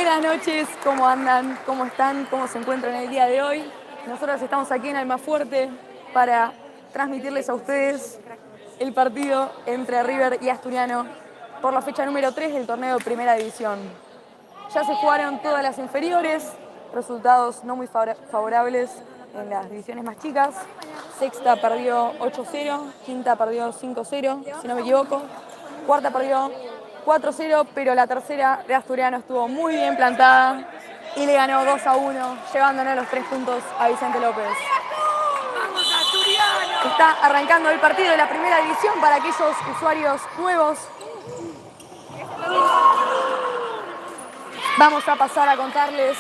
Buenas noches, ¿cómo andan? ¿Cómo están? ¿Cómo se encuentran el día de hoy? Nosotros estamos aquí en Almafuerte para transmitirles a ustedes el partido entre River y Asturiano por la fecha número 3 del torneo de Primera División. Ya se jugaron todas las inferiores, resultados no muy favorables en las divisiones más chicas. Sexta perdió 8-0, quinta perdió 5-0, si no me equivoco. Cuarta perdió 4-0, pero la tercera de Asturiano estuvo muy bien plantada y le ganó 2-1, llevándole los 3 puntos a Vicente López. ¡Vamos, Asturiano! Está arrancando el partido de la Primera División para aquellos usuarios nuevos. Vamos a pasar a contarles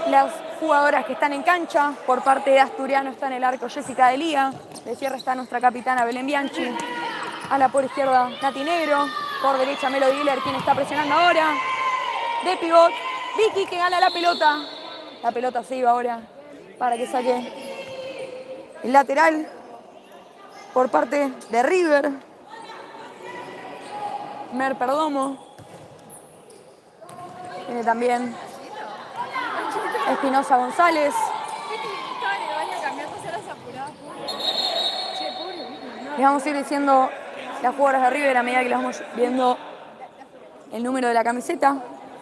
las jugadoras que están en cancha. Por parte de Asturiano está en el arco Jessica Delía. De cierre está nuestra capitana Belén Bianchi. A la por izquierda Nati Negro. Por derecha Melody Diller, quien está presionando ahora. De pivot Vicky, que gana la pelota. La pelota se iba ahora para que saque el lateral. Por parte de River, Mer Perdomo. Tiene también Espinosa González. Les vamos a ir diciendo las jugadoras de River a medida que las vamos viendo el número de la camiseta.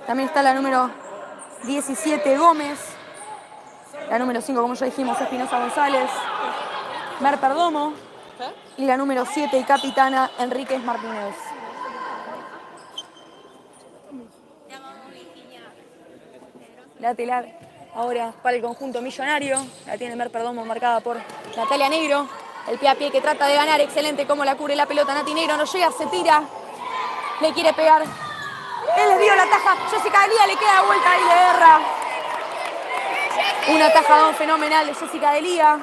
También está la número 17 Gómez. La número 5, como ya dijimos, Espinosa González. Mer Perdomo. Y la número 7 y capitana Enríquez Martínez. Lateral ahora para el conjunto millonario. La tiene Mer Perdomo marcada por Natalia Negro. El pie a pie que trata de ganar. Excelente cómo la cubre la pelota. Nati Negro no llega, se tira. Le quiere pegar. Él le dio la taja. Jessica Delía le queda vuelta y le erra. Un atajadón fenomenal de Jessica Delía.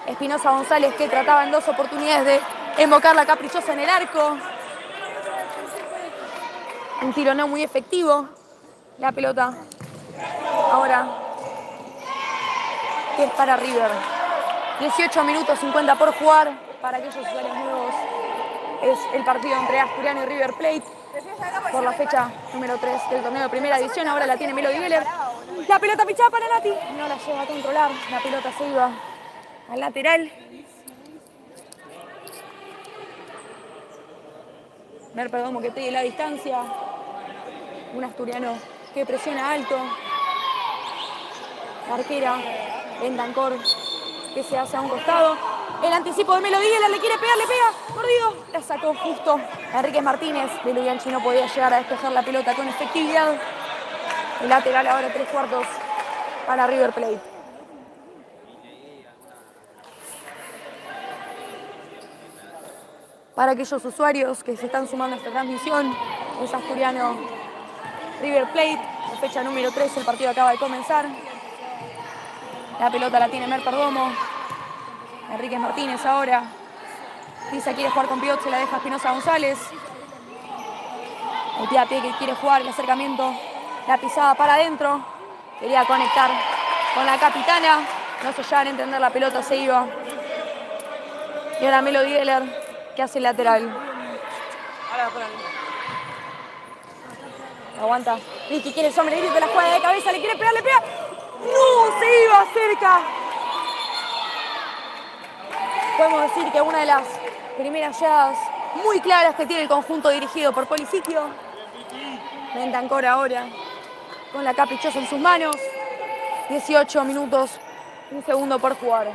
Espinosa González, que trataba en 2 oportunidades de invocar la caprichosa en el arco. Un tiro no muy efectivo. La pelota ahora que es para River. 18 minutos 50 por jugar. Para aquellos usuarios nuevos es el partido entre Asturiano y River Plate por la fecha número 3 del torneo de Primera División. Ahora la tiene Melody Diller. La pelota pichada para Nati. No la llega a controlar. La pelota se iba al lateral. Mer Perdomo que pide la distancia. Un asturiano que presiona alto. La arquera Bentancor que se hace a un costado. El anticipo de Melody Diller, le quiere pegar, le pega. Mordido. La sacó justo Enríquez Martínez. Belén Bianchi no podía llegar a despejar la pelota con efectividad. El lateral ahora 3/4 para River Plate. Para aquellos usuarios que se están sumando a esta transmisión, es Asturiano River Plate, la fecha número 3, el partido acaba de comenzar. La pelota la tiene Mer Perdomo. Enríquez Martínez ahora. Pisa quiere jugar con pivot, se la deja Espinosa González. El pie a pie que quiere jugar, el acercamiento. La pisada para adentro. Quería conectar con la capitana. No se llegan a entender, la pelota se iba. Y ahora Melody Diller, que hace el lateral. Aguanta. Vicky quiere sobrevivir de la jugada de cabeza, le quiere pegar, le pega. ¡No! Se iba cerca. Podemos decir que una de las primeras llegadas muy claras que tiene el conjunto dirigido por Polisitio. Bentancor ahora con la caprichosa en sus manos. 18 minutos, un segundo por jugar.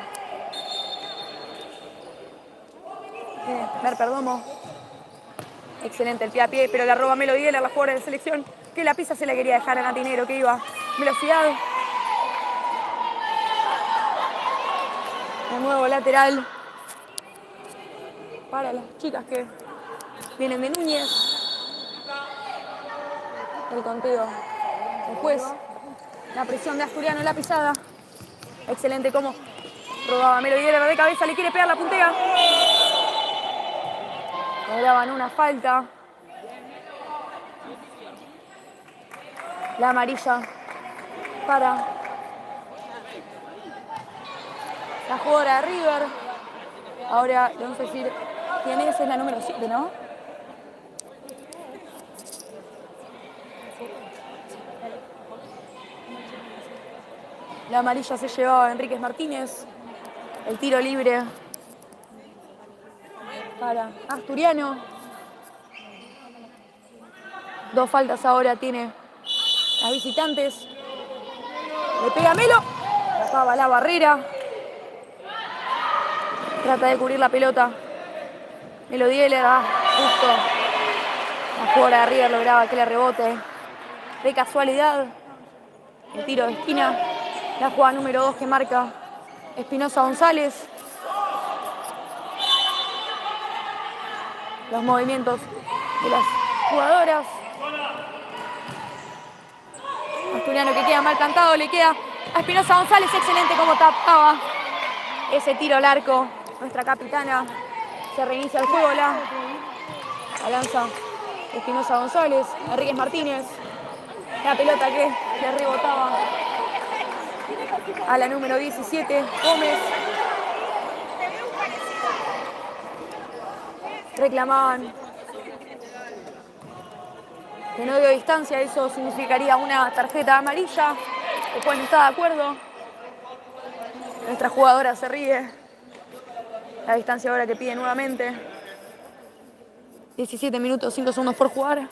Mer Perdomo. Excelente el pie a pie, pero la roba Melody Diller, la jugadora de selección, que la pisa se la quería dejar a Nati Negro, que iba velocidad. De nuevo lateral para las chicas que vienen de Núñez. El conteo. Después, la presión de Asturiano en la pisada. Excelente como robaba Melody Diller de cabeza, le quiere pegar la puntea. Cobraban una falta. La amarilla para la jugadora de River. Ahora le vamos a decir quién es la número 7, ¿no? La amarilla se llevaba a Enríquez Martínez. El tiro libre para Asturiano. 2 faltas ahora tiene las visitantes. Le pega Melo. Tapaba la barrera. Trata de cubrir la pelota. Melo Dieler, justo. La jugadora de River lograba que le rebote. De casualidad. El tiro de esquina. La jugada número 2 que marca Espinosa González. Los movimientos de las jugadoras. Asturiano que queda mal plantado, le queda a Espinosa González. Excelente como tapaba ese tiro al arco. Nuestra capitana. Se reinicia el juego, la lanza Espinosa González. Enríquez Martínez. La pelota que le rebotaba a la número 17, Gómez. Reclamaban que no dio distancia, eso significaría una tarjeta amarilla. El juez no está de acuerdo. Nuestra jugadora se ríe. La distancia ahora que pide nuevamente. 17 minutos, 5 segundos por jugar.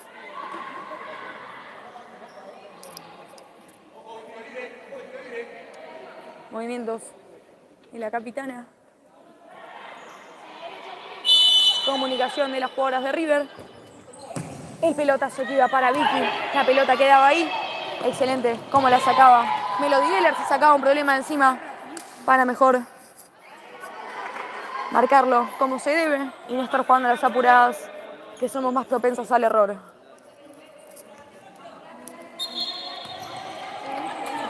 Movimientos de la capitana. Comunicación de las jugadoras de River. El pelotazo que iba para Vicky. La pelota quedaba ahí. Excelente cómo la sacaba Melo Dieler. Se sacaba un problema de encima para mejor marcarlo como se debe y no estar jugando a las apuradas, que somos más propensas al error.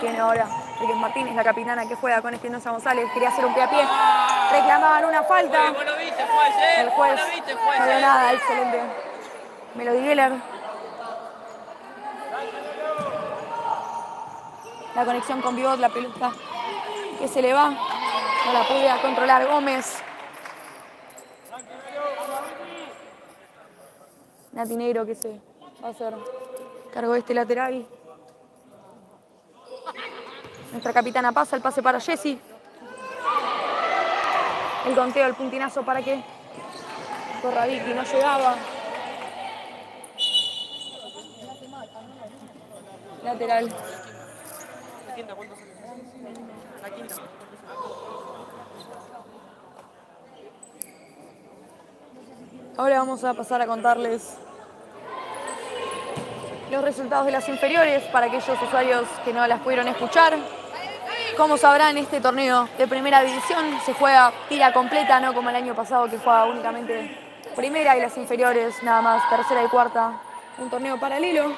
Tiene ahora Enríquez Martínez, la capitana que juega con Espinosa González. Quería hacer un pie a pie. Reclamaban una falta. El juez no dio nada. Excelente. Melo Dieler. La conexión con Bibot, la pelota que se le va. No la puede controlar Gómez. Nati Negro que se va a hacer cargo de este lateral. Nuestra capitana pasa, el pase para Jessy. El conteo, el puntinazo para que corra Vicky, no llegaba. Lateral. La quinta. Ahora vamos a pasar a contarles los resultados de las inferiores para aquellos usuarios que no las pudieron escuchar. Como sabrán, este torneo de primera división se juega tira completa, no como el año pasado que juega únicamente primera y las inferiores nada más tercera y cuarta. Un torneo paralelo.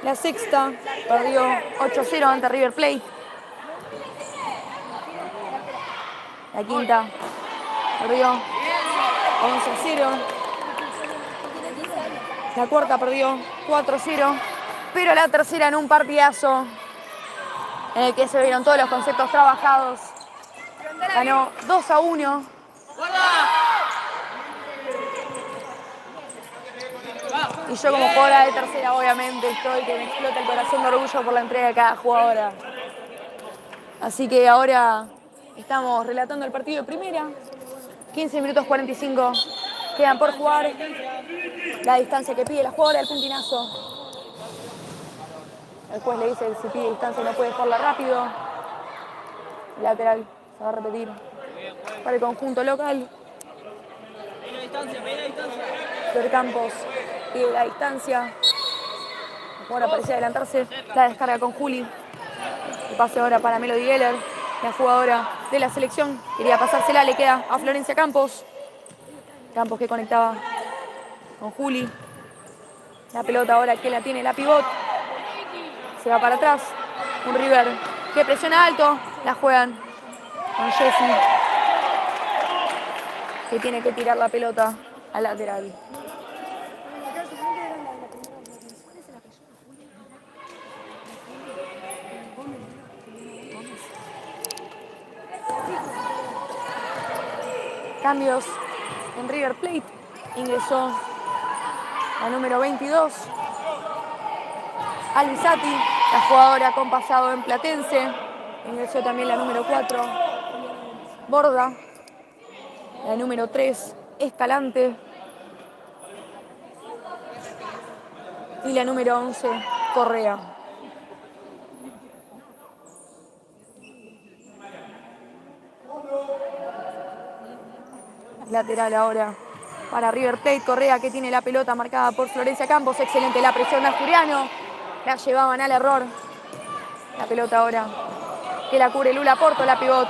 La sexta perdió 8-0 ante River Plate. La quinta perdió 11-0. La cuarta perdió 4-0. Pero la tercera en un partidazo en el que se vieron todos los conceptos trabajados. Ganó 2-1. Y yo como jugadora de tercera obviamente estoy que me explota el corazón de orgullo por la entrega de cada jugadora. Así que ahora estamos relatando el partido de primera. 15 minutos 45 quedan por jugar. La distancia que pide la jugadora, el puntinazo. El juez le dice que si pide distancia no puede jugarla rápido. Lateral, se va a repetir para el conjunto local. Flor Campos pide la distancia. Ahora parecía adelantarse. La descarga con Juli. El pase ahora para Melo Dieler, la jugadora de la selección. Quería pasársela, le queda a Florencia Campos. Campos que conectaba con Juli. La pelota ahora que la tiene la pivot. Se va para atrás. Un River que presiona alto. La juegan con Jessy, que tiene que tirar la pelota al lateral. Cambios en River Plate. Ingresó la número 22. Alisati, la jugadora con pasado en Platense. Ingresó también la número 4, Borda. La número 3, Escalante. Y la número 11, Correa. Lateral ahora para River Plate. Correa, que tiene la pelota marcada por Florencia Campos. Excelente la presión de Asturiano. La llevaban al error. La pelota ahora que la cubre Lula Porto, la pivot,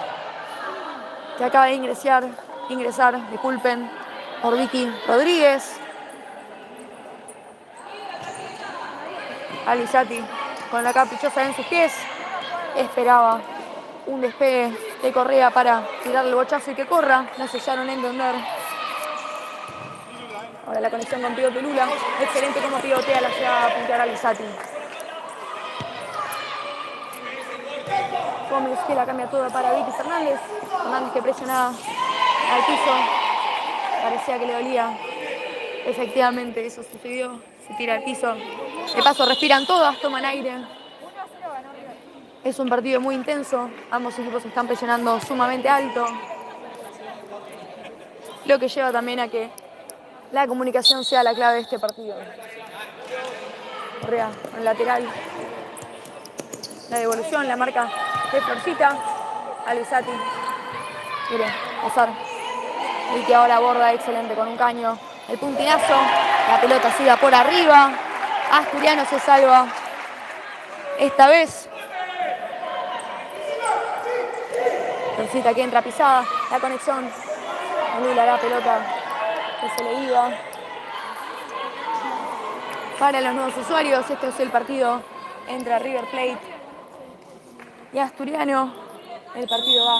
que acaba de ingresar, disculpen, por Vicky Rodríguez. Alisati con la caprichosa en sus pies. Esperaba un despegue de Correa para tirarle el bochazo y que corra. No sellaron a entender. Ahora la conexión con Pivote Lula. Excelente como pivotea, la lleva a puntear a Alisati. Gómez, que la cambia toda para Vicky Fernández. Fernández, que presionaba al piso. Parecía que le dolía. Efectivamente, eso sucedió. Se tira al piso. De paso, respiran todas, toman aire. Es un partido muy intenso. Ambos equipos están presionando sumamente alto. Lo que lleva también a que la comunicación sea la clave de este partido. Correa, en lateral. La devolución, la marca de Florcita. Alisati. Mire, pasar. Y que ahora Borda, excelente con un caño. El puntinazo. La pelota siga por arriba. Asturiano se salva. Esta vez. Florcita que entra pisada. La conexión. Lula la pelota que se le iba. Para los nuevos usuarios, este es el partido entre River Plate y Asturiano. El partido va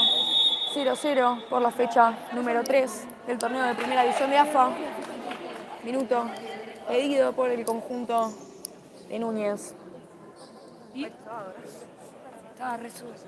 0-0 por la fecha número 3 del torneo de primera división de AFA. Minuto pedido por el conjunto de Núñez. Estaba resuelto.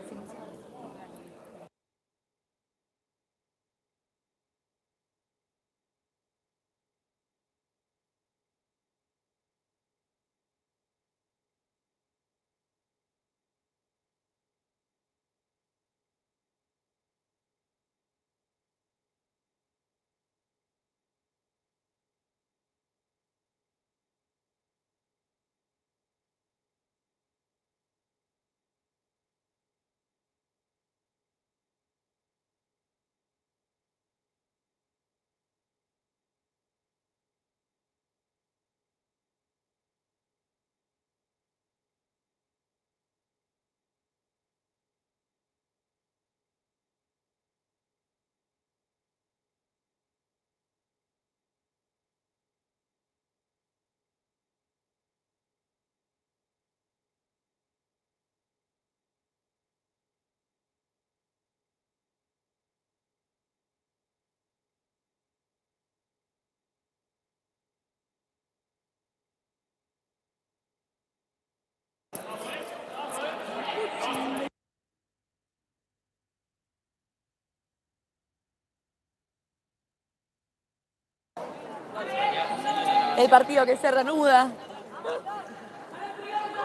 El partido que se reanuda.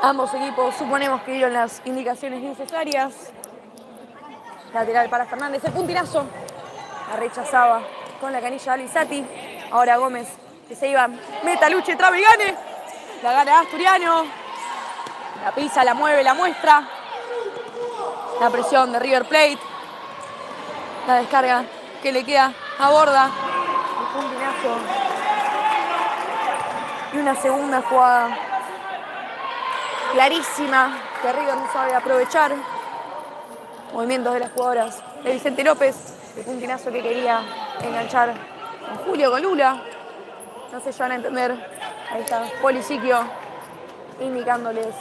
Ambos equipos suponemos que dieron las indicaciones necesarias. Lateral para Fernández, el puntinazo. La rechazaba con la canilla de Alisati. Ahora Gómez, que se iba. Meta, luche, trabe y gane. La gana Asturiano. La pisa, la mueve, la muestra. La presión de River Plate. La descarga que le queda a Borda. El puntinazo. Y una segunda jugada clarísima que River no sabe aprovechar. Movimientos de las jugadoras de Vicente López. El puntinazo que quería enganchar con Julio, con Lula. No se llevan a entender. Ahí está Polisiquio indicándoles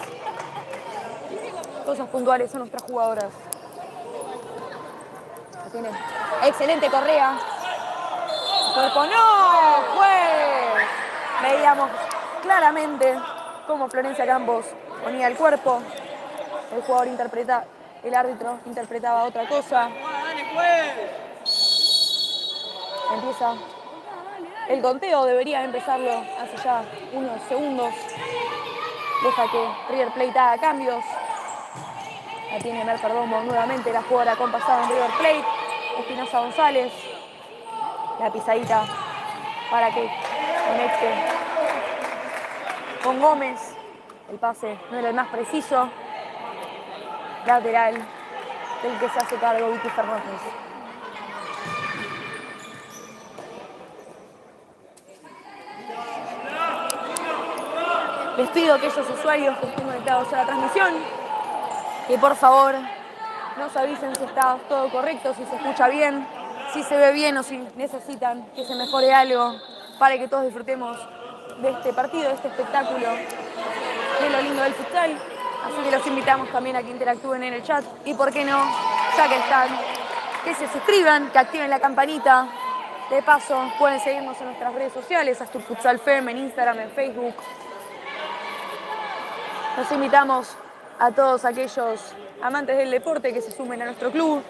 cosas puntuales a nuestras jugadoras. La tiene. Excelente Correa. Cuerpo no, pues. Veíamos claramente cómo Florencia Campos ponía el cuerpo. El árbitro interpretaba otra cosa. Empieza el conteo, debería empezarlo hace ya unos segundos. deja que River Plate haga cambios. La tiene Mer Perdomo nuevamente, la jugadora compasada en River Plate. Espinosa González. La pisadita para que conecte con Gómez. El pase no era el más preciso. Lateral del que se hace cargo Vicky Fernández. Les pido a aquellos usuarios que estén conectados a la transmisión que por favor nos avisen si está todo correcto, si se escucha bien, si se ve bien o si necesitan que se mejore algo para que todos disfrutemos de este partido, de este espectáculo, de lo lindo del futsal. Así que los invitamos también a que interactúen en el chat y, por qué no, ya que están, que se suscriban, que activen la campanita. De paso, pueden seguirnos en nuestras redes sociales, Astur Futsal Fem, en Instagram, en Facebook. Los invitamos a todos aquellos amantes del deporte que se sumen a nuestro club.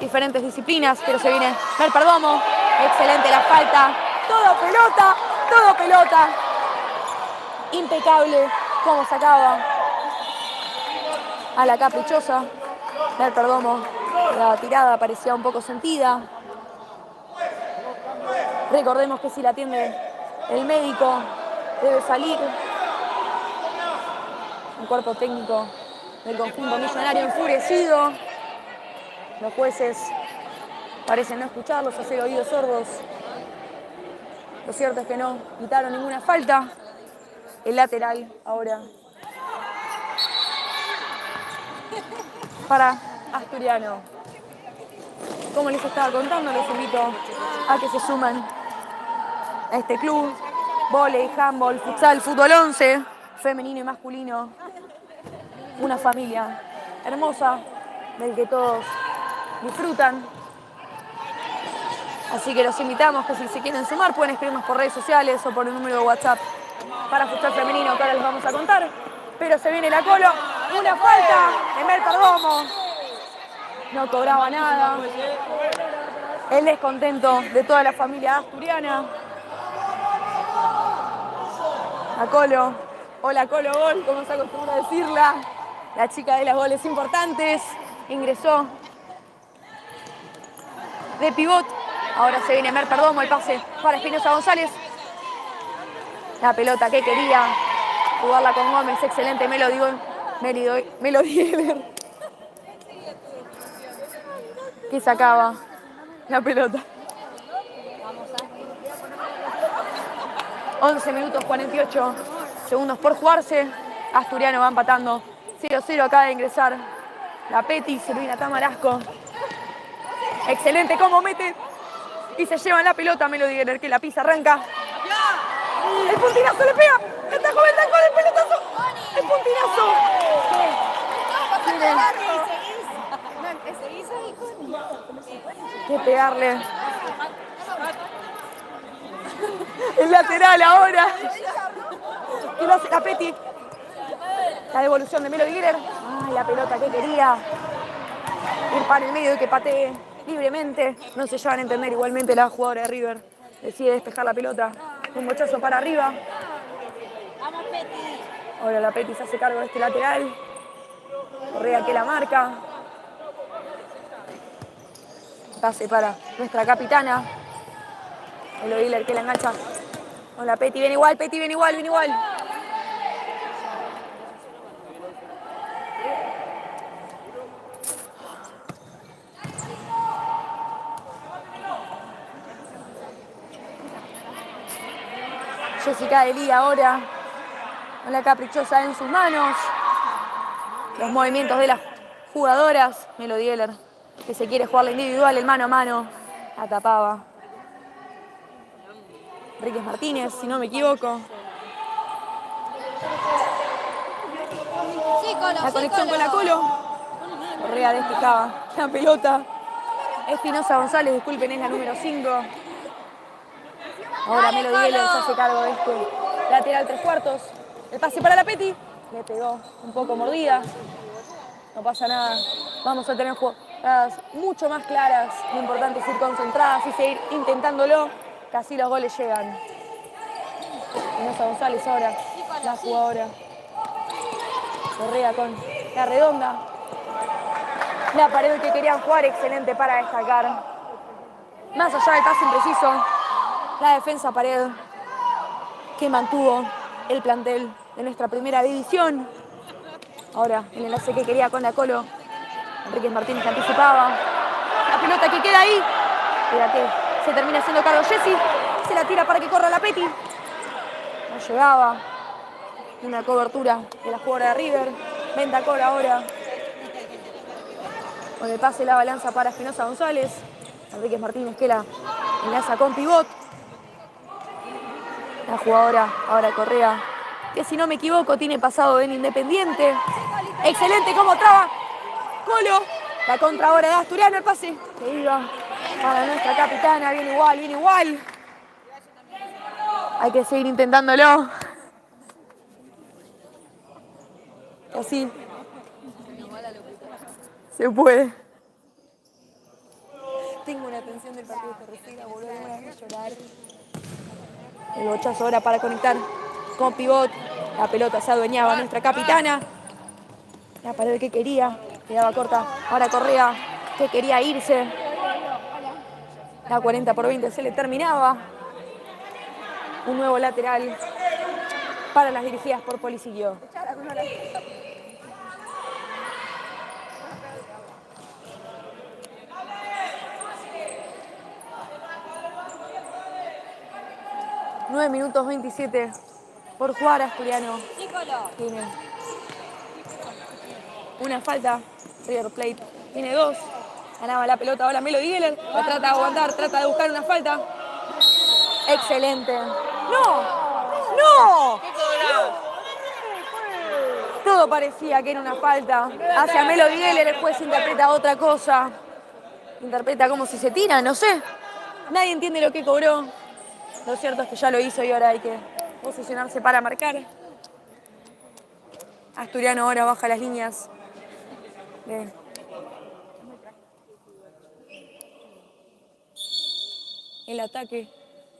Diferentes disciplinas, pero se viene Mer Perdomo. Excelente la falta. Todo pelota, todo pelota. Impecable cómo sacaba a la caprichosa. Mer Perdomo, la tirada parecía un poco sentida. Recordemos que si la atiende el médico, debe salir. Un cuerpo técnico del conjunto millonario enfurecido. Los jueces parecen no escucharlos, hacer oídos sordos. Lo cierto es que no quitaron ninguna falta. El lateral ahora para Asturiano. Como les estaba contando, los invito a que se suman a este club. Vóley, handball, futsal, fútbol 11, femenino y masculino. Una familia hermosa del que todos disfrutan. Así que los invitamos que si se quieren sumar pueden escribirnos por redes sociales o por el número de WhatsApp para futsal femenino que ahora les vamos a contar. Pero se viene la Colo, una falta de Mer Perdomo. No cobraba nada. El descontento de toda la familia asturiana. La Colo, o la Colo Gol, como se acostumbra a decirla. La chica de los goles importantes. Ingresó de pivot. Ahora se viene Mer Perdomo, el pase para Espinosa González. La pelota que quería jugarla con Gómez. Excelente Melody Heller, que sacaba la pelota. 11 minutos 48 segundos por jugarse. Asturiano va empatando 0-0. Acaba de ingresar la Peti, Silvina Tamarasco. Excelente cómo mete y se lleva la pelota Melody Heller, que la pisa, arranca. El puntinazo le pega. El tajo del pelotazo. El puntinazo. Miren. Que pegarle. El lateral ahora. Y lo hace Capetti. La devolución de Melody Heller. Ay, la pelota que quería ir para el medio y que patee libremente. No se llevan a entender igualmente la jugadora de River. Decide despejar la pelota. Un bochazo para arriba. Ahora la Peti se hace cargo de este lateral. Correa que la marca. Pase para nuestra capitana. El Heller que la engancha. Con la Peti, viene igual, Peti, viene igual. Jessica Delí ahora con la caprichosa en sus manos. Los movimientos de las jugadoras. Melody Heller, que se quiere jugar la individual, el mano a mano. La tapaba Enríquez Martínez, si no me equivoco. La conexión con la Colo. Correa despejaba la pelota. Espinosa González, disculpen, es la número 5. Ahora Melody Heller se hace cargo de este lateral 3/4. El pase para la Peti. Le pegó un poco mordida. No pasa nada. Vamos a tener jugadas mucho más claras. Lo importante es ir concentradas y seguir intentándolo. Que así los goles llegan. Espinosa González ahora la jugadora. Correa con la redonda. La pared que querían jugar, excelente para destacar. Más allá del pase impreciso, la defensa pared que mantuvo el plantel de nuestra primera división. Ahora el enlace que quería con la Colo. Enríquez Martínez que anticipaba. La pelota que queda ahí. Mira que se termina haciendo cargo Jessy. Se la tira para que corra la Peti. No llegaba. Una cobertura de la jugadora de River. Ventacor ahora. Con el pase la balanza para Espinosa González. Enríquez Martínez que la enlaza con pivot. La jugadora ahora Correa, que si no me equivoco tiene pasado en Independiente. Excelente como traba Colo. La contra ahora de Asturiano, el pase que iba para nuestra capitana. Viene igual, viene igual. Hay que seguir intentándolo. Así se puede. Tengo una tensión del partido de Ferrofera, boludo, tengo una ganas de llorar. El bochazo ahora para conectar con pivot. La pelota se adueñaba nuestra capitana. La pared que quería, quedaba corta. Ahora Correa, que quería irse. La 40/20 se le terminaba. Un nuevo lateral para las dirigidas por Policillo. Nueve minutos 27 por jugar Asturiano. Tiene una falta. River Plate tiene dos. Ganaba la pelota ahora Melody Geller. La trata de aguantar, trata de buscar una falta. Excelente. ¡No! ¡No! Todo parecía que era una falta. Hacia Melody Geller el juez interpreta otra cosa. Interpreta como si se tira, no sé. Nadie entiende lo que cobró. Lo cierto es que ya lo hizo y ahora hay que posicionarse para marcar. Asturiano ahora baja las líneas. El ataque.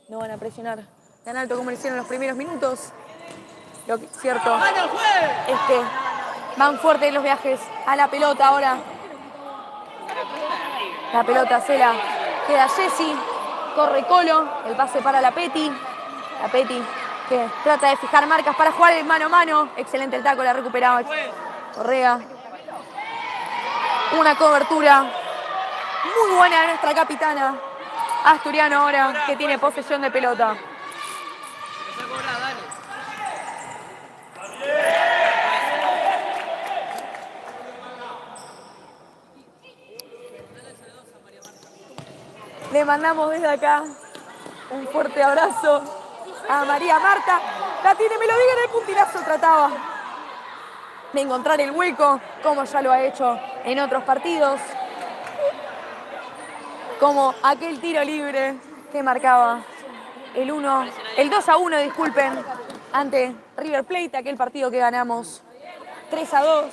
No van a presionar tan alto como lo hicieron en los primeros minutos. Lo cierto es que van fuerte en los viajes a la pelota ahora. La pelota se la queda Jessy. Corre Colo. El pase para la Peti. La Peti que trata de fijar marcas para jugar el mano a mano. Excelente el taco, la recuperaba Correa. Una cobertura muy buena de nuestra capitana. Asturiano ahora que tiene posesión de pelota. Le mandamos desde acá un fuerte abrazo a María Marta. La tiene Melody en el puntinazo, trataba de encontrar el hueco, como ya lo ha hecho en otros partidos. Como aquel tiro libre que marcaba el 2-1, disculpen, ante River Plate, aquel partido que ganamos 3-2.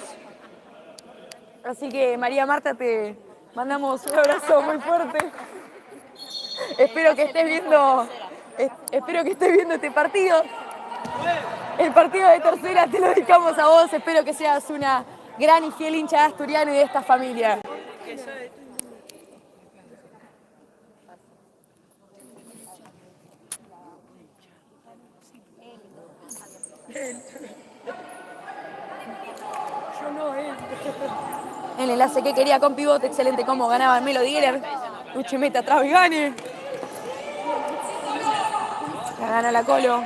Así que María Marta, te mandamos un abrazo muy fuerte. Espero que estés viendo este partido. El partido de tercera te lo dedicamos a vos. Espero que seas una gran y fiel hincha de Asturiano y de esta familia. El enlace que quería con pivote, excelente como ganaba Melody Geller. Luchi mete atrás y gane. La gana la Colo.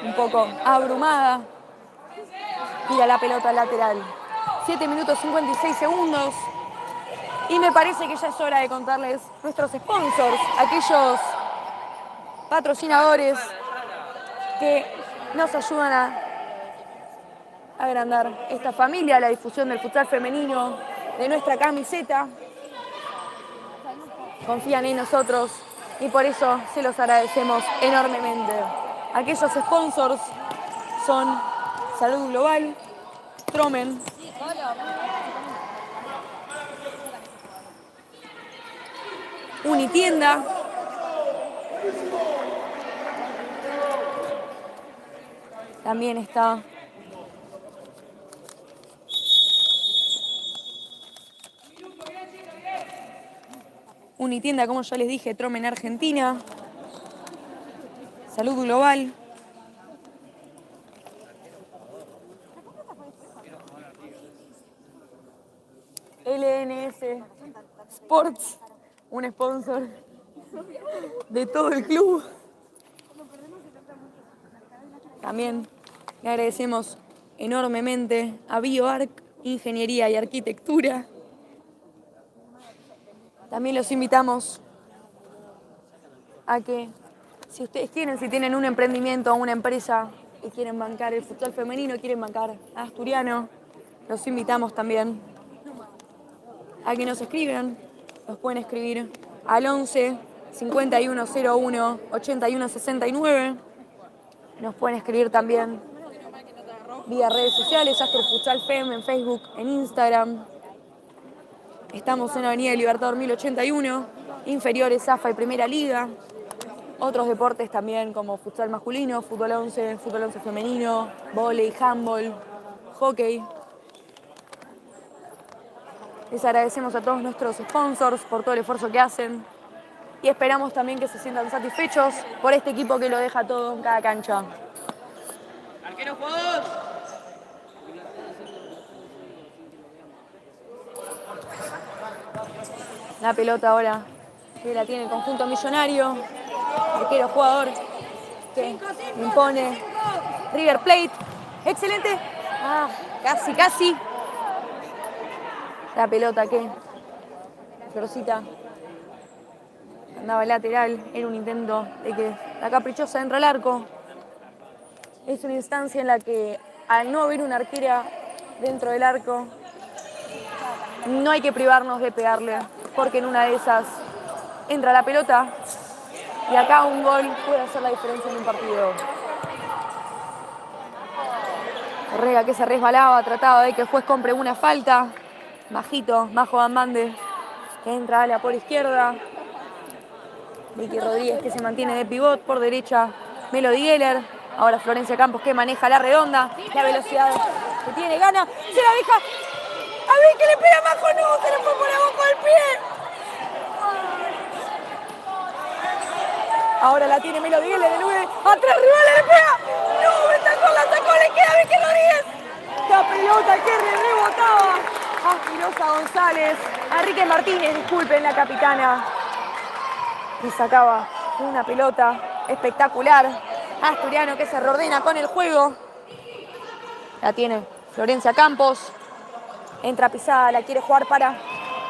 Un poco abrumada. Tira la pelota lateral. 7 minutos 56 segundos. Y me parece que ya es hora de contarles nuestros sponsors, aquellos patrocinadores que nos ayudan a agrandar esta familia, la difusión del futsal femenino, de nuestra camiseta. Confían en nosotros y por eso se los agradecemos enormemente. Aquellos sponsors son Salud Global, Tromen, Unitienda, También está Unitienda, como ya les dije, Trom en Argentina. Salud Global. LNS Sports, un sponsor de todo el club. También le agradecemos enormemente a BioArc, Ingeniería y Arquitectura. También los invitamos a que, si ustedes quieren, si tienen un emprendimiento o una empresa y quieren bancar el futsal femenino, quieren bancar a Asturiano, los invitamos también a que nos escriban. Nos pueden escribir al 11 5101 8169. Nos pueden escribir también vía redes sociales, Astro Futsal Fem, en Facebook, en Instagram. Estamos en Avenida Libertador 1081, inferiores, AFA y Primera Liga. Otros deportes también como futsal masculino, fútbol 11 femenino, vóley, handball, hockey. Les agradecemos a todos nuestros sponsors por todo el esfuerzo que hacen y esperamos también que se sientan satisfechos por este equipo que lo deja todo en cada cancha. ¡Arquero jugador! La pelota ahora que la tiene el conjunto millonario. Arquero jugador que impone River Plate. Excelente. Casi. La pelota que Florcita andaba lateral. Era un intento de que la caprichosa entre al arco. Es una instancia en la que al no haber una arquera dentro del arco, no hay que privarnos de pegarle, porque en una de esas entra la pelota y acá un gol puede hacer la diferencia en un partido. Correa que se resbalaba, trataba de que el juez compre una falta. Majo Van Bande, que entra a la por izquierda. Vicky Rodríguez que se mantiene de pivot por derecha. Melody Geller. Ahora Florencia Campos que maneja la redonda. La velocidad que tiene, gana. Se la deja. A ver que le pega Majo. No, se le fue por abajo del pie. Ahora la tiene Melody Geller de 9. Atrás rivales le pega. No, la sacó, le queda Vicky Rodríguez. La pelota que rebotaba a Filosa González. A Enrique Martínez, disculpen, la capitana. Y sacaba una pelota espectacular. Asturiano que se reordena con el juego. La tiene Florencia Campos. Entra pisada, la quiere jugar para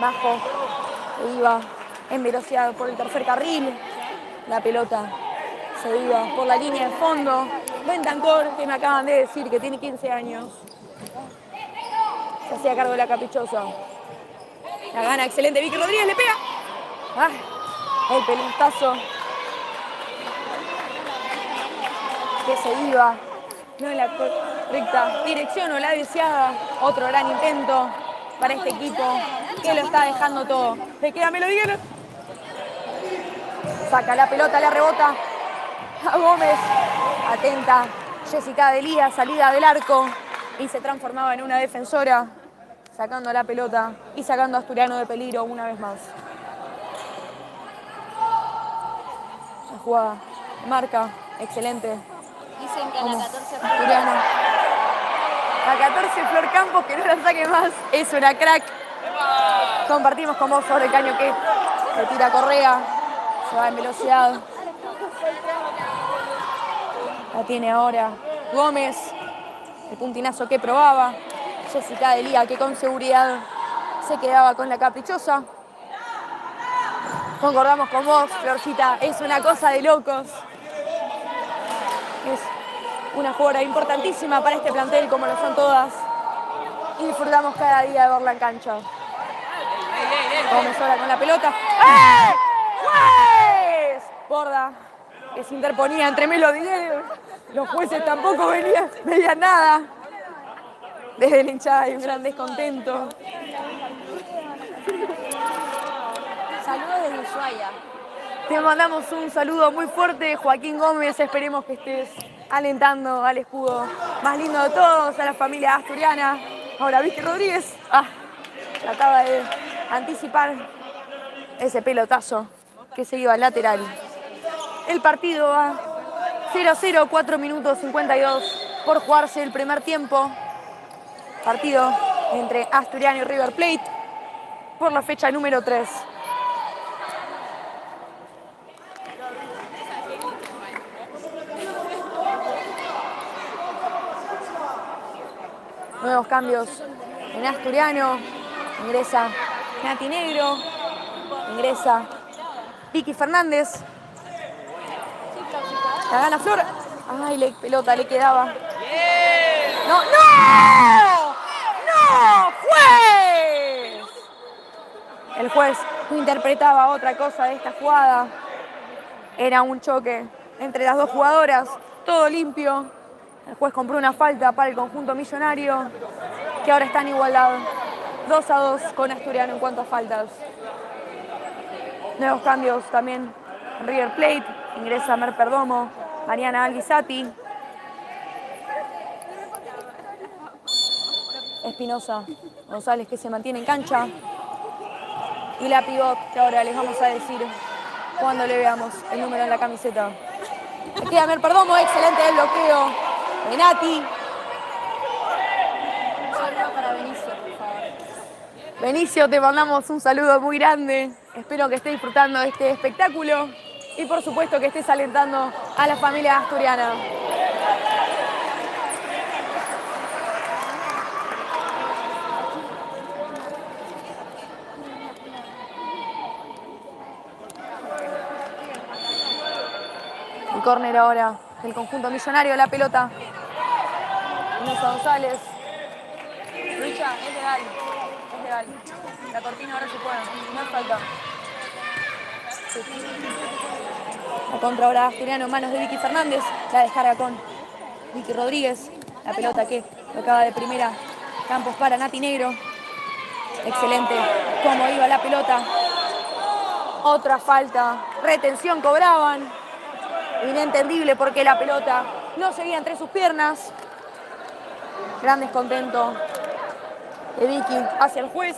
Majo. Se iba en velocidad por el tercer carril. La pelota se iba por la línea de fondo. Bentancor, que me acaban de decir que tiene 15 años. Se hacía cargo de la caprichosa. La gana, excelente. Vicky Rodríguez le pega. El pelotazo que se iba. No en la correcta dirección o la deseada. Otro gran intento para este equipo que lo está dejando todo. Le queda Melody Geller. Saca la pelota, la rebota a Gómez. Atenta Jessica Delía, salida del arco. Y se transformaba en una defensora. Sacando la pelota y sacando a Asturiano de peligro una vez más. La jugada marca, excelente. Dicen que a la 14 Asturiano. La 14 Flor Campos, que no la saque más, es una crack. Compartimos con vos sobre el caño que se tira Correa, se va en velocidad. La tiene ahora Gómez, el puntinazo que probaba. Jessica Delía, que con seguridad se quedaba con la caprichosa. Concordamos con vos, Florcita, es una cosa de locos. Es una jugadora importantísima para este plantel, como lo son todas. Y disfrutamos cada día de verla en cancha. Gómez ahora con la pelota. ¡Juez! Borda, que se interponía entre Melody y Geller. Los jueces tampoco veían nada. Desde la hinchada hay un gran descontento. Saludos desde Ushuaia. Te mandamos un saludo muy fuerte, Joaquín Gómez. Esperemos que estés alentando al escudo más lindo de todos, a la familia asturiana. Ahora Vicky Rodríguez trataba de anticipar ese pelotazo que se iba al lateral. El partido va 0-0, 4 minutos 52 por jugarse el primer tiempo. Partido entre Asturiano y River Plate por la fecha número 3. Nuevos cambios en Asturiano. Ingresa Nati Negro. Ingresa Vicky Fernández. La gana Flor. Ay, la pelota le quedaba. ¡No! ¡No! ¡No! ¡Juez! El juez interpretaba otra cosa de esta jugada. Era un choque entre las dos jugadoras. Todo limpio. El juez compró una falta para el conjunto millonario, que ahora está en igualdad. 2-2 con Asturiano en cuanto a faltas. Nuevos cambios también en River Plate. Ingresa Mer Perdomo, Mariana Alvisati. Espinosa González, que se mantiene en cancha. Y la pivot, que ahora les vamos a decir cuando le veamos el número en la camiseta. Le queda Mer Perdomo, excelente el bloqueo de Nati. Un saludo para Benicio, por favor. Benicio, te mandamos un saludo muy grande. Espero que estés disfrutando de este espectáculo y por supuesto que estés alentando a la familia asturiana. El córner ahora del conjunto millonario, la pelota. Inés González. Lucha, es legal. Es legal. La cortina ahora se pone. No falta. Sí. La contra ahora Asturiano en manos de Vicky Fernández. La descarga con Vicky Rodríguez. La pelota que tocaba de primera. Campos para Nati Negro. Excelente cómo iba la pelota. Otra falta. Retención cobraban. Inentendible porque la pelota no seguía entre sus piernas. Gran descontento de Vicky hacia el juez.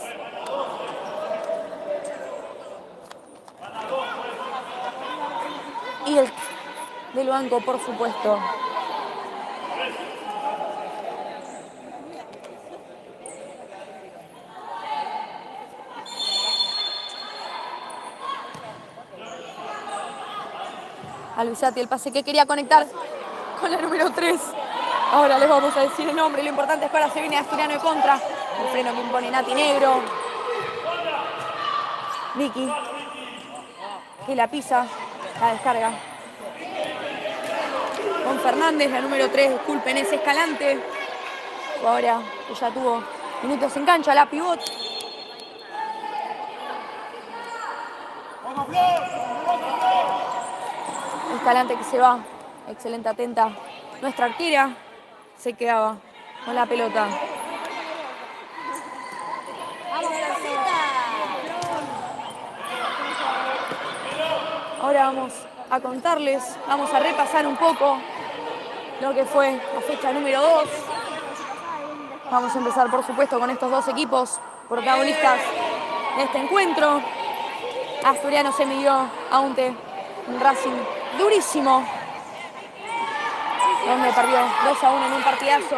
Y el del banco, por supuesto. Alvisati, el pase que quería conectar con la número 3. Ahora les vamos a decir el nombre. Lo importante es que ahora se viene Asturiano de contra. El freno que impone Nati Negro. Vicky, que la pisa, la descarga. Con Fernández, la número 3, disculpen, es Escalante. Ahora que ya tuvo minutos en cancha, la pivot. Escalante que se va. Excelente, atenta. Nuestra arquera se quedaba con la pelota. Ahora vamos a contarles, vamos a repasar un poco lo que fue la fecha número 2. Vamos a empezar, por supuesto, con estos dos equipos protagonistas de este encuentro. Asturiano se midió a un Racing durísimo, donde perdió 2-1 en un partidazo.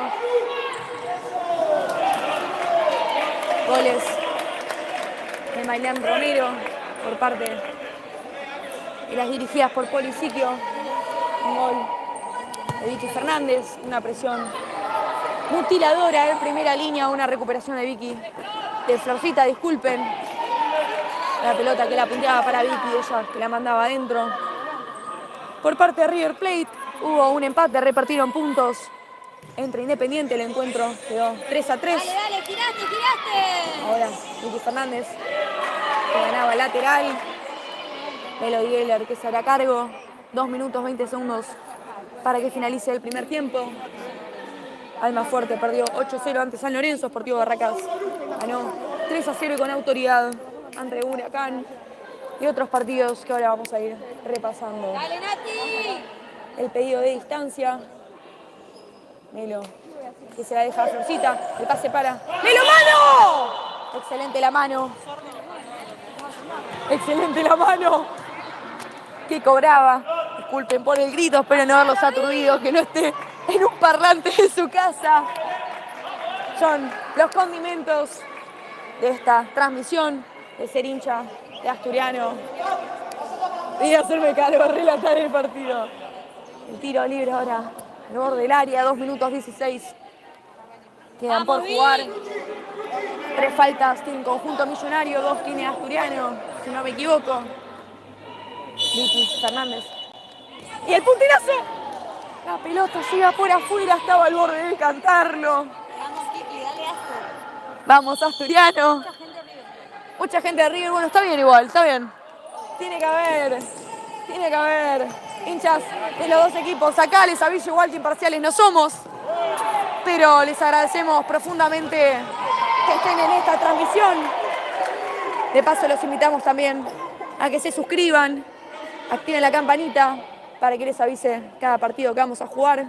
Goles de Mailén Romero por parte de las dirigidas por Poli Siquio. Un gol de Vicky Fernández, una presión mutiladora en primera línea, una recuperación de Vicky, de Florcita, disculpen. La pelota que la punteaba para Vicky, ella que la mandaba adentro. Por parte de River Plate hubo un empate, repartieron puntos entre Independiente. El encuentro quedó 3-3. Dale, giraste. Ahora Vicky Fernández que ganaba lateral. Melody Geller que se hará cargo. 2 minutos 20 segundos para que finalice el primer tiempo. Almafuerte perdió 8-0 ante San Lorenzo. Sportivo Barracas ganó 3-0 y con autoridad ante Huracán. Y otros partidos que ahora vamos a ir repasando. Dale, Nati. El pedido de distancia Melo, que se la deja a Florcita. El pase para ¡Melo, mano! Excelente la mano. Excelente la mano. Que cobraba. Disculpen por el grito, espero no haberlos aturdido, que no esté en un parlante de su casa. Son los condimentos de esta transmisión, de ser hincha de Asturiano y de hacerme cargo de relatar el partido. El tiro libre ahora, al borde del área, 2 minutos 16. Quedan por jugar. 3 faltas tiene el conjunto millonario, 2 tiene Asturiano, si no me equivoco. Vicky Fernández. Y el puntinazo. La pelota se iba por afuera, estaba al borde de cantarlo. Vamos, Kiki, dale asco. Vamos, Asturiano. Mucha gente de River. Bueno, está bien igual, está bien. Tiene que haber hinchas de los dos equipos. Acá les aviso igual que imparciales no somos, pero les agradecemos profundamente que estén en esta transmisión. De paso los invitamos también a que se suscriban, activen la campanita para que les avise cada partido que vamos a jugar.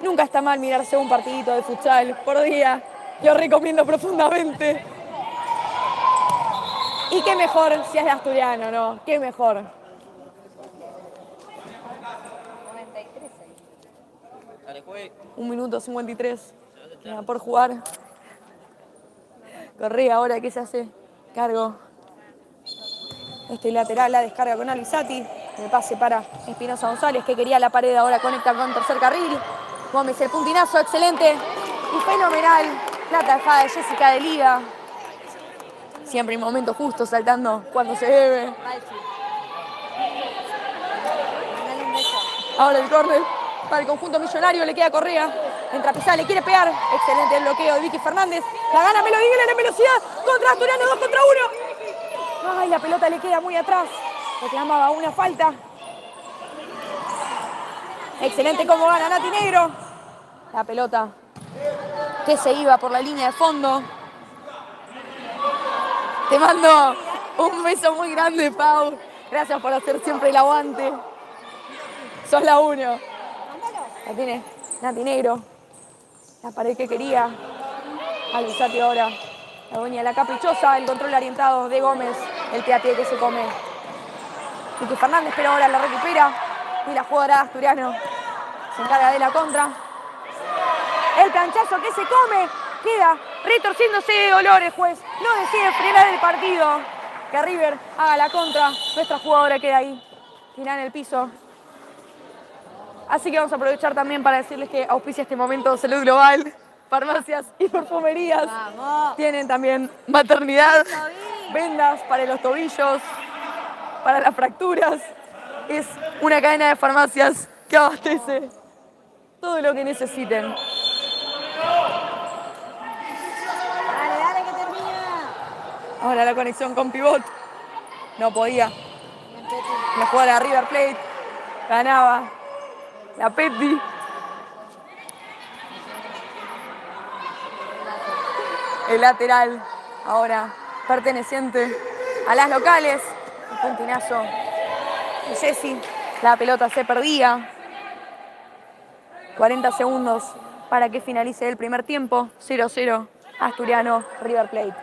Nunca está mal mirarse un partidito de futsal por día. Lo recomiendo profundamente. Y qué mejor si es de Asturiano, ¿no? Qué mejor. 93 ahí. Dale, juegue. 1 minuto 53. Queda por jugar. Correa ahora que se hace cargo. Este lateral la descarga con Alisati. El pase para Espinosa González, que quería la pared, ahora conecta con tercer carril. Gómez, el puntinazo, excelente y fenomenal. La tajada de Jessica de Liga. Siempre en momento justo, saltando cuando se debe. Balchi. Dale un beso. Ahora el córner para el conjunto millonario, le queda Correa. Entra Pizá, le quiere pegar. Excelente el bloqueo de Vicky Fernández. La gana Melo Díguez en velocidad. Contra Asturiano, 2 contra 1. Ay, la pelota le queda muy atrás. Reclamaba una falta. Excelente cómo gana Nati Negro. La pelota que se iba por la línea de fondo. Te mando un beso muy grande, Pau. Gracias por hacer siempre el aguante. Sos la 1. La tiene Nati Negro. La pared que quería. Alisati ahora. La dueña, la caprichosa. El control orientado de Gómez. El pie a pie que se come. Vicky Fernández, pero ahora la recupera. Y la jugadora Asturiano se encarga de la contra. El planchazo que se come. Queda retorciéndose de dolor el juez. No decide frenar el partido. Que River haga la contra. Nuestra jugadora queda ahí, tirada en el piso. Así que vamos a aprovechar también para decirles que auspicia este momento Salud Global, farmacias y perfumerías. Vamos. Tienen también maternidad, vendas para los tobillos, para las fracturas. Es una cadena de farmacias que abastece todo lo que necesiten. Dale, dale que termina. Ahora la conexión con Pivot. No podía. La jugada de River Plate. Ganaba la Petty. El lateral. Ahora perteneciente a las locales. El puntinazo de Jessy. La pelota se perdía. 40 segundos para que finalice el primer tiempo. 0-0. Asturiano, River Plate.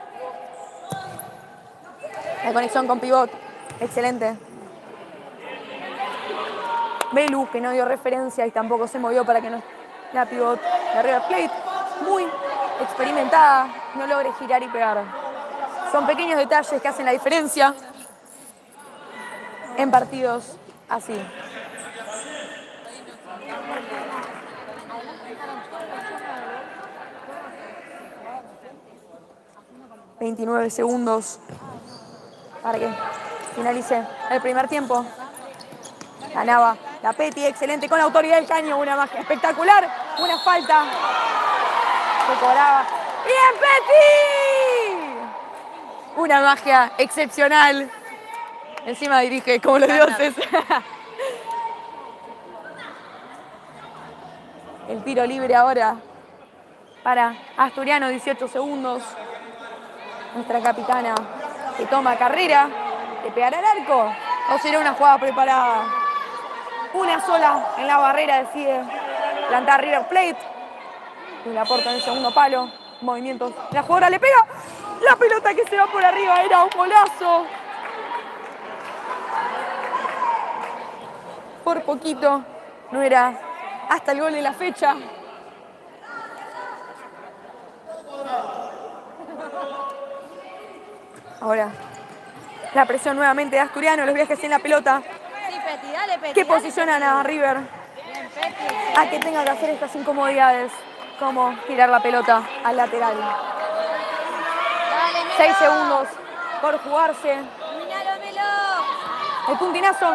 La conexión con Pivot. Excelente. Belu, que no dio referencia y tampoco se movió para que no... La Pivot de River Plate. Muy experimentada. No logre girar y pegar. Son pequeños detalles que hacen la diferencia en partidos así. ...29 segundos... para que finalice el primer tiempo. Ganaba la Petty, excelente con la autoridad del caño, una magia espectacular, una falta que cobraba. ¡Bien, Petty! Una magia excepcional. Encima dirige como los dioses. El tiro libre ahora para Asturiano, 18 segundos. Nuestra capitana que toma carrera, que pegará al arco o será una jugada preparada. Una sola en la barrera decide plantar River Plate. Y la aporta en el segundo palo. Movimientos. La jugadora le pega. La pelota que se va por arriba era un golazo. Por poquito. No era hasta el gol de la fecha. Ahora, la presión nuevamente de Asturiano, los viajes sin la pelota. Sí, Peti, dale, Peti. Que dale, posicionan Peti. a River Bien, Peti. a que tenga que hacer estas incomodidades, como tirar la pelota al lateral. Dale, Melo. 6 segundos por jugarse. Dominalo, Melo. El puntinazo.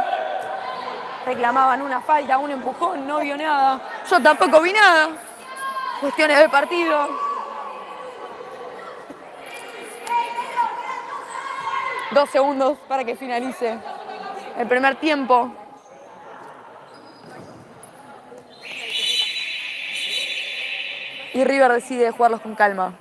Reclamaban una falta, un empujón, no vio nada. Yo tampoco vi nada. Cuestiones del partido. Dos segundos para que finalice el primer tiempo. Y River decide jugarlos con calma.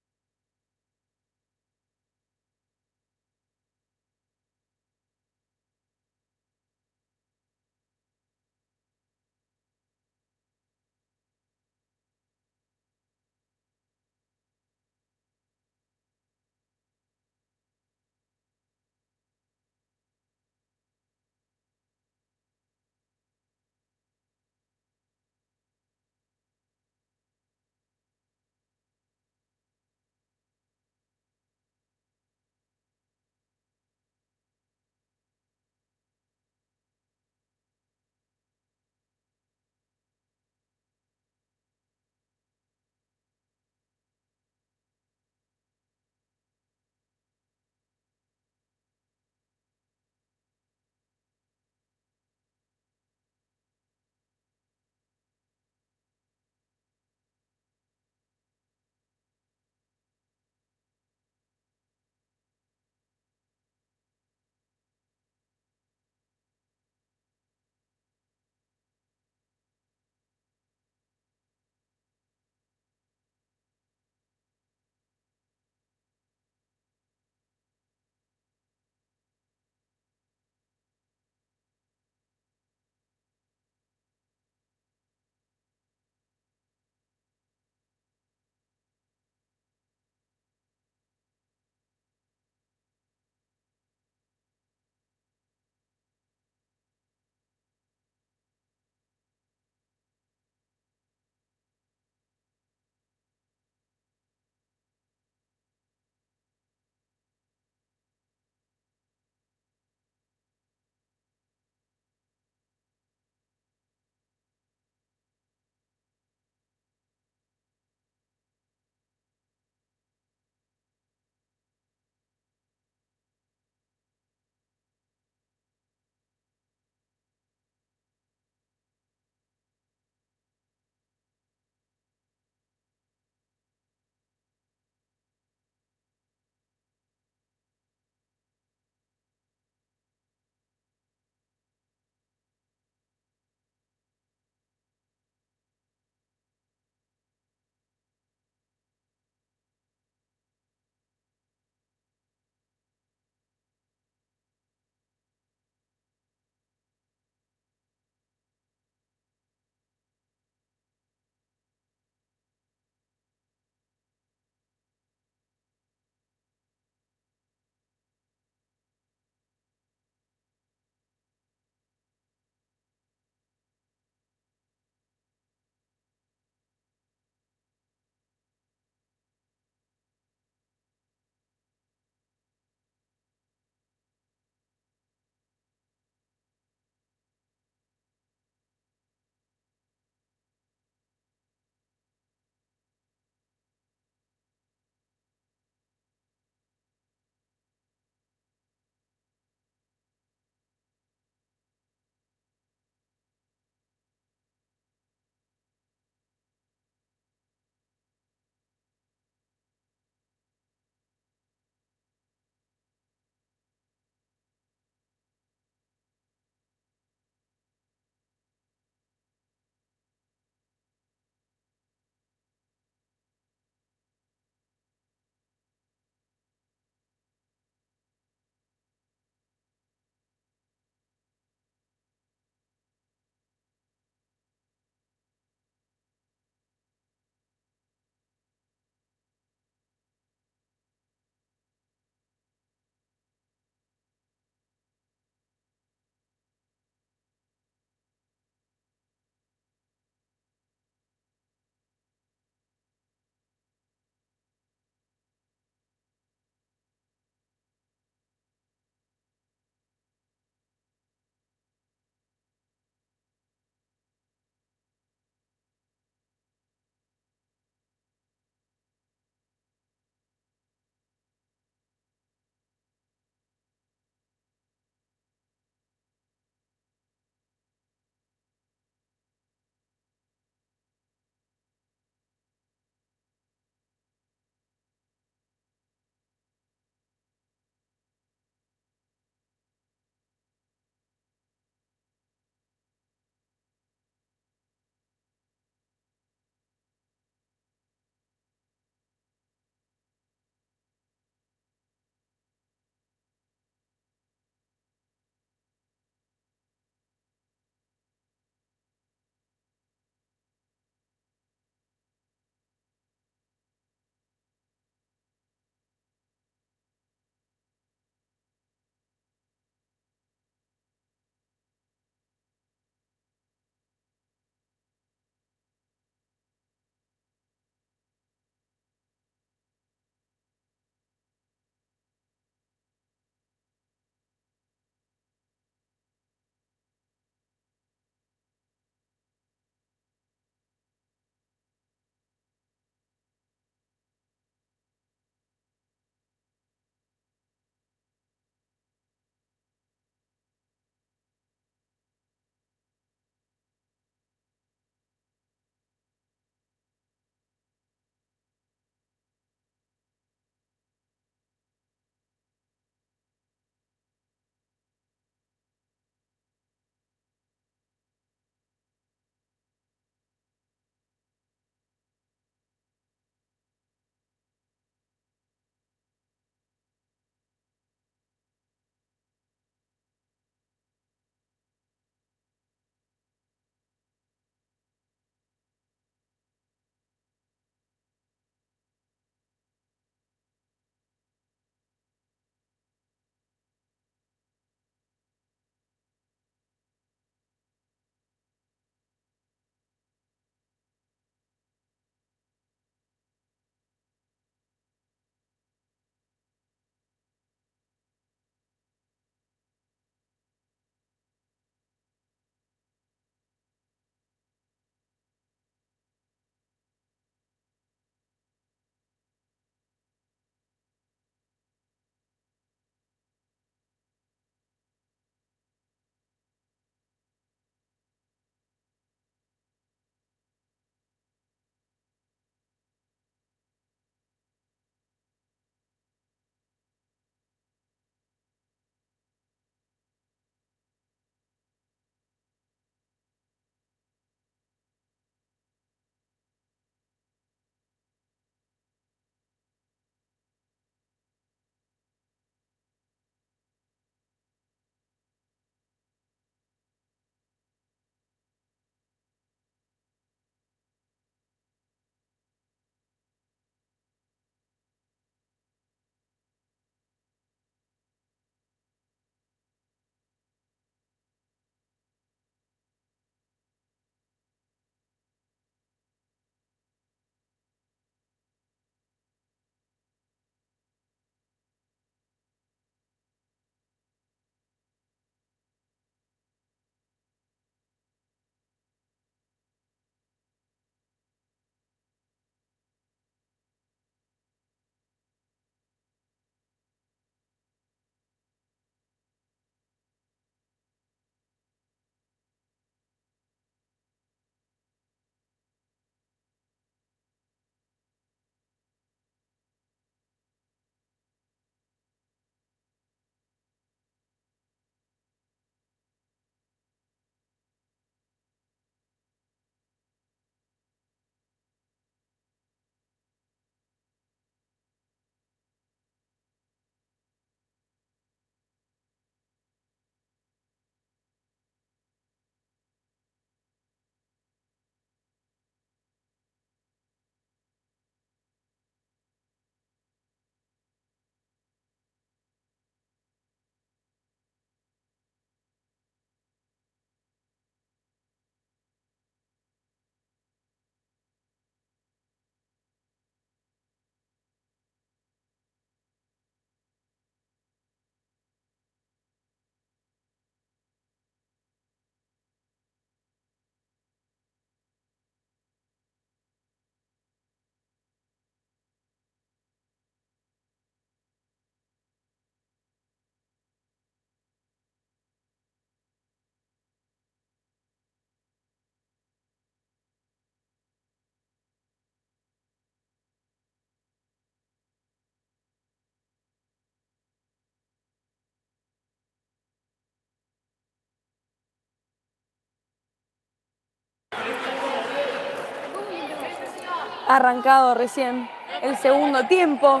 Ha arrancado recién el segundo tiempo.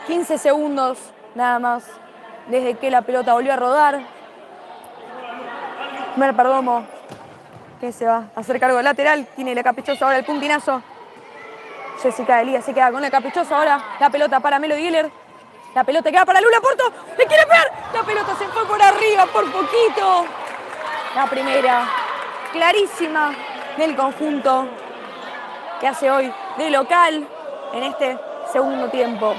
15 segundos nada más desde que la pelota volvió a rodar. Mer Perdomo, que se va a hacer cargo del lateral. Tiene la caprichosa ahora el puntinazo. Jessica Elías se queda con la caprichosa ahora. La pelota para Melody Geller. La pelota queda para Lula Porto. ¡Le quiere pegar! La pelota se fue por arriba por poquito. La primera clarísima del conjunto que hace hoy de local en este segundo tiempo.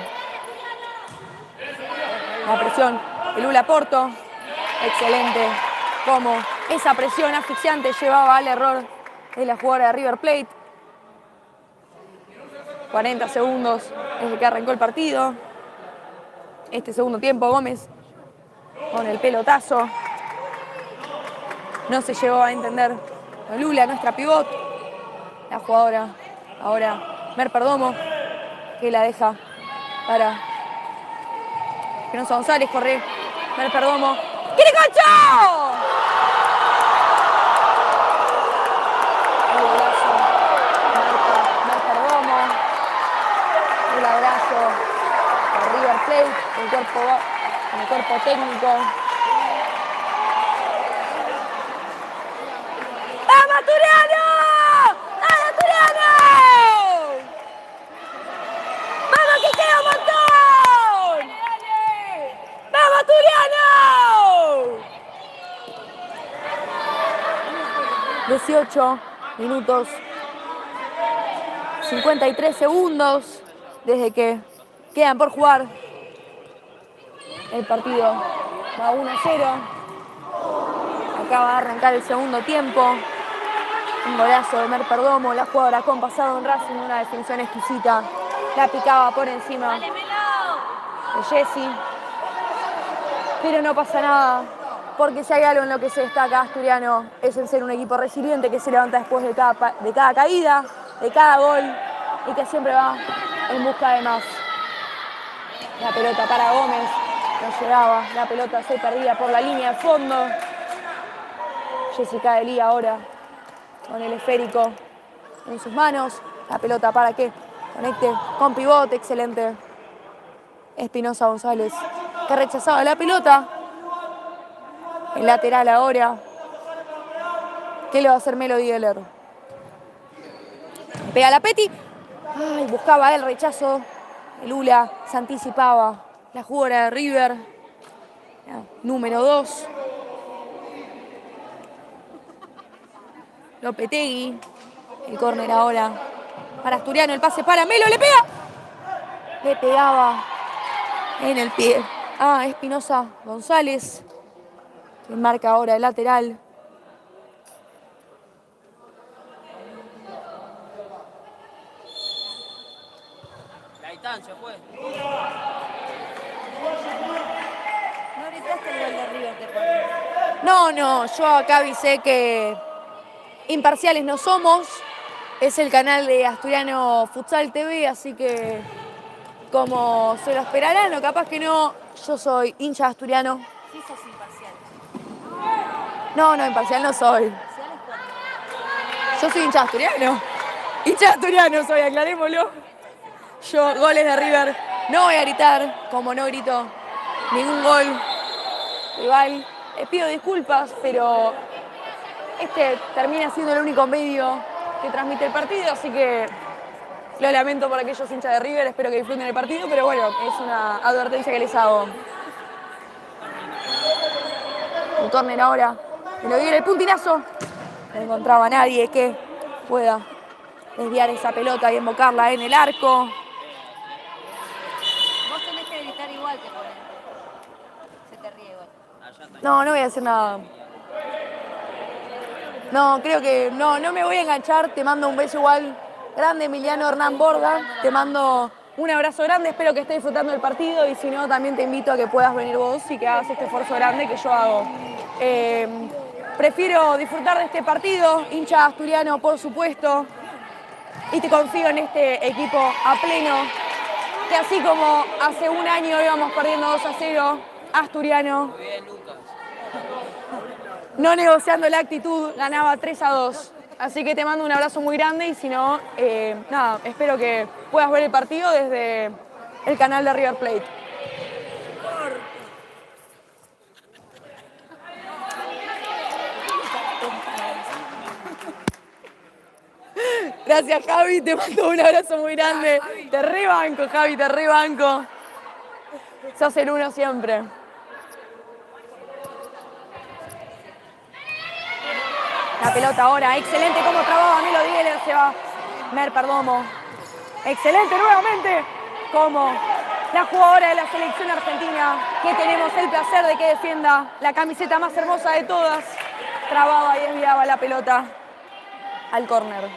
La presión de Lula Porto. Excelente. Como esa presión asfixiante llevaba al error de la jugadora de River Plate. 40 segundos desde que arrancó el partido. Este segundo tiempo, Gómez con el pelotazo. No se llegó a entender con Lula, nuestra pivot. La jugadora ahora Mer Perdomo, que la deja para Espinosa González. Corre Mer Perdomo. ¡Quiere gancho! Mer Perdomo. El abrazo de River Plate, el cuerpo técnico. ¡Vamos, Asturiano! ¡Vamos, Asturiano! ¡Vamos, que queda un montón! ¡Vamos, Asturiano! 18 minutos, 53 segundos desde que quedan por jugar. El partido va 1-0. Acaba de arrancar el segundo tiempo. Un golazo de Mer Perdomo, la jugadora con pasado en Racing, una definición exquisita. La picaba por encima de Jessie. Pero no pasa nada, porque si hay algo en lo que se destaca Asturiano es en ser un equipo resiliente que se levanta después de cada caída, de cada gol, y que siempre va en busca de más. La pelota para Gómez, no llegaba, la pelota se perdía por la línea de fondo. Jessica Elía ahora con el esférico en sus manos. La pelota para que conecte con pivote, excelente. Espinosa González, que rechazaba la pelota. El lateral ahora. ¿Qué le va a hacer Melody Geller? Pega la Peti. Ay, buscaba el rechazo. El Lula se anticipaba. La jugadora de River. Número 2. Lopetegui. El córner ahora para Asturiano. El pase para Melo. ¡Le pega! Le pegaba en el pie a Espinosa González, que marca ahora el lateral. La distancia fue. No gritaste el gol de River, te pones. No, yo acá avisé que imparciales no somos. Es el canal de Asturiano Futsal TV, así que como se lo esperarán o capaz que no, yo soy hincha de Asturiano. Sí sos imparcial. No, imparcial no soy. Yo soy hincha de Asturiano. Hincha de Asturiano soy, aclarémoslo. Yo, goles de River, no voy a gritar, como no grito ningún gol rival. Les pido disculpas, pero este termina siendo el único medio que transmite el partido, así que lo lamento por aquellos hinchas de River, espero que disfruten el partido, pero bueno, es una advertencia que les hago. Un córner ahora, me lo viene el puntinazo. No encontraba a nadie que pueda desviar esa pelota y embocarla en el arco. Vos tenés que gritar igual, te pones. Se te ríe igual. No voy a hacer nada. No, creo que no me voy a enganchar. Te mando un beso igual grande, Emiliano Hernán Borda. Te mando un abrazo grande. Espero que estés disfrutando del partido y si no, también te invito a que puedas venir vos y que hagas este esfuerzo grande que yo hago. Prefiero disfrutar de este partido, hincha asturiano, por supuesto, y te confío en este equipo a pleno, que así como hace un año íbamos perdiendo 2-0, Asturiano, Muy bien, Lucas. no negociando la actitud, ganaba 3-2. Así que te mando un abrazo muy grande y si no, nada, espero que puedas ver el partido desde el canal de River Plate. Gracias, Javi, te mando un abrazo muy grande. Te rebanco, Javi, te rebanco. Sos el uno siempre. La pelota ahora, excelente cómo trababa Melo Dieler, se va Mer Perdomo. Excelente nuevamente como la jugadora de la selección argentina, que tenemos el placer de que defienda la camiseta más hermosa de todas. Trababa y desviaba la pelota al córner.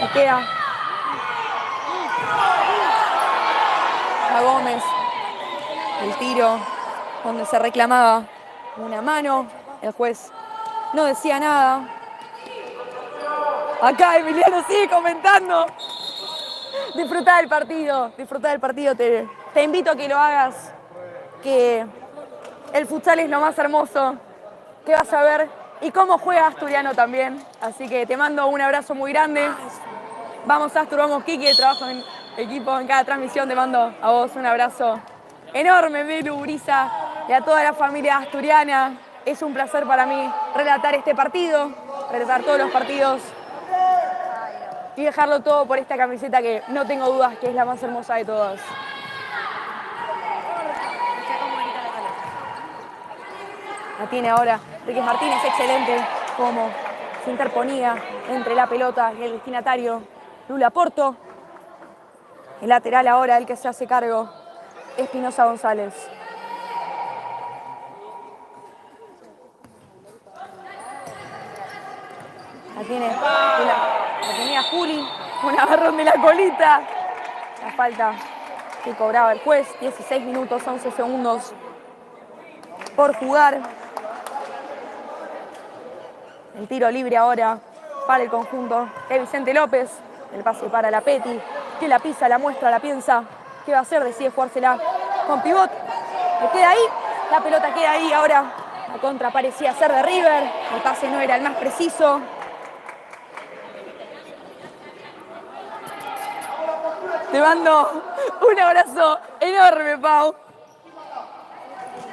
Le queda a Gómez. El tiro donde se reclamaba una mano. El juez no decía nada. Acá Emiliano sigue comentando. Disfrutá del partido, disfrutá del partido. Te invito a que lo hagas, que el futsal es lo más hermoso que vas a ver y cómo juega Asturiano también. Así que te mando un abrazo muy grande. Vamos Astur, vamos Kiki, trabajo en equipo en cada transmisión. Te mando a vos un abrazo enorme, Belu, Brisa, y a toda la familia asturiana. Es un placer para mí relatar este partido, relatar todos los partidos y dejarlo todo por esta camiseta que no tengo dudas que es la más hermosa de todas. La tiene ahora Enrique Martínez, excelente como se interponía entre la pelota y el destinatario Lula Porto. El lateral ahora, el que se hace cargo, Espinosa González. La tenía Juli, un agarrón de la colita. La falta que cobraba el juez, 16 minutos, 11 segundos por jugar. El tiro libre ahora para el conjunto de Vicente López. El pase para la Peti, que la pisa, la muestra, la piensa. ¿Qué va a hacer? Decide jugársela con pivot. Le queda ahí, la pelota queda ahí ahora. La contra parecía ser de River. El pase no era el más preciso. Te mando un abrazo enorme, Pau.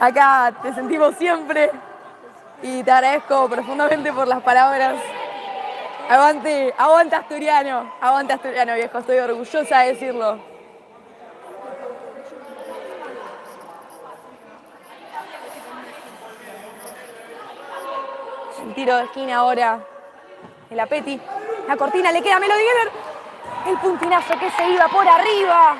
Acá te sentimos siempre y te agradezco profundamente por las palabras. Aguante, aguante Asturiano, viejo, estoy orgullosa de decirlo. El tiro de esquina ahora de la Peti. La cortina le queda a Melody Geller. El puntinazo que se iba por arriba.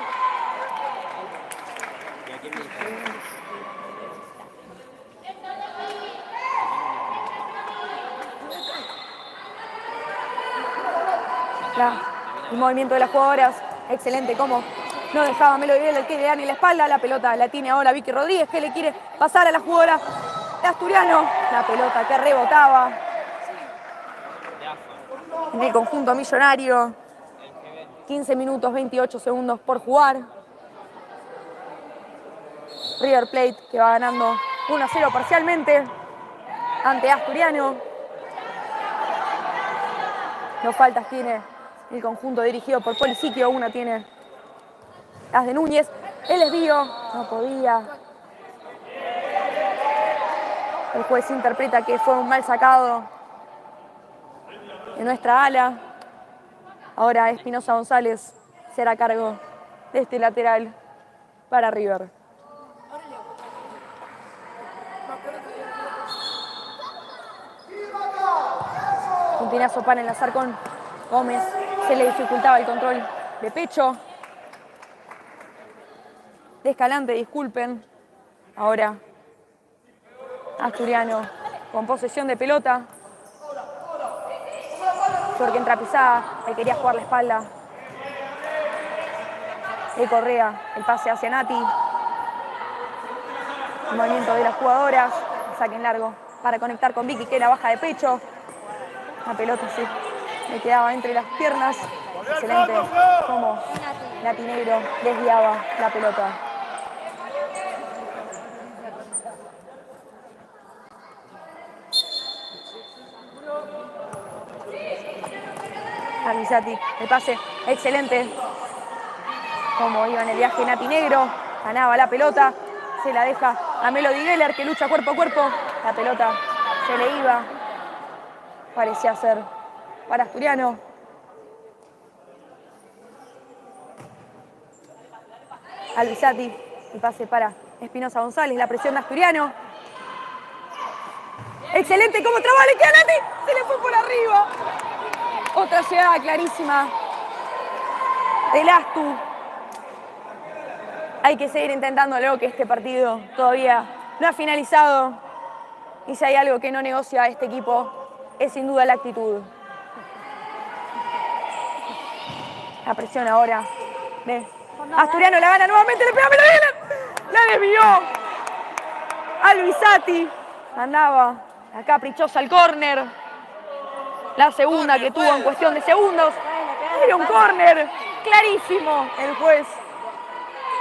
El movimiento de las jugadoras, excelente como no dejaba Melody Geller que le dan en la espalda. La pelota la tiene ahora Vicky Rodríguez, que le quiere pasar a la jugadora de Asturiano. La pelota que rebotaba en el conjunto millonario. 15 minutos, 28 segundos por jugar. River Plate que va ganando 1-0 parcialmente ante Asturiano. Dos faltas tiene el conjunto dirigido por Polisiquio. Una tiene las de Núñez. El desvío no podía. El juez interpreta que fue un mal sacado de nuestra ala. Ahora Espinosa González será cargo de este lateral para River. Puntinazo para enlazar con Gómez. Se le dificultaba el control de pecho. De Escalante, disculpen. Ahora Asturiano con posesión de pelota. Porque entra pisada, le quería jugar la espalda. De Correa, el pase hacia Nati. El movimiento de las jugadoras. Saque en largo para conectar con Vicky, que la baja de pecho. La pelota sí, le quedaba entre las piernas. Excelente como Nati Negro desviaba la pelota. Alvisati, el pase excelente. Como iba en el viaje Nati Negro, ganaba la pelota, se la deja a Melody Geller, que lucha cuerpo a cuerpo. La pelota se le iba, parecía ser para Asturiano. Alvisati, el pase para Espinosa González, la presión de Asturiano. Excelente, como trabó, le queda Nati, se le fue por arriba. Otra llegada clarísima del Astu. Hay que seguir intentándolo, que este partido todavía no ha finalizado. Y si hay algo que no negocia este equipo, es sin duda la actitud. La presión ahora de Asturiano, la gana nuevamente, le pega, la desvió. Alvisati andaba la caprichosa al córner. La segunda que tuvo en cuestión de segundos. Era un córner clarísimo. El juez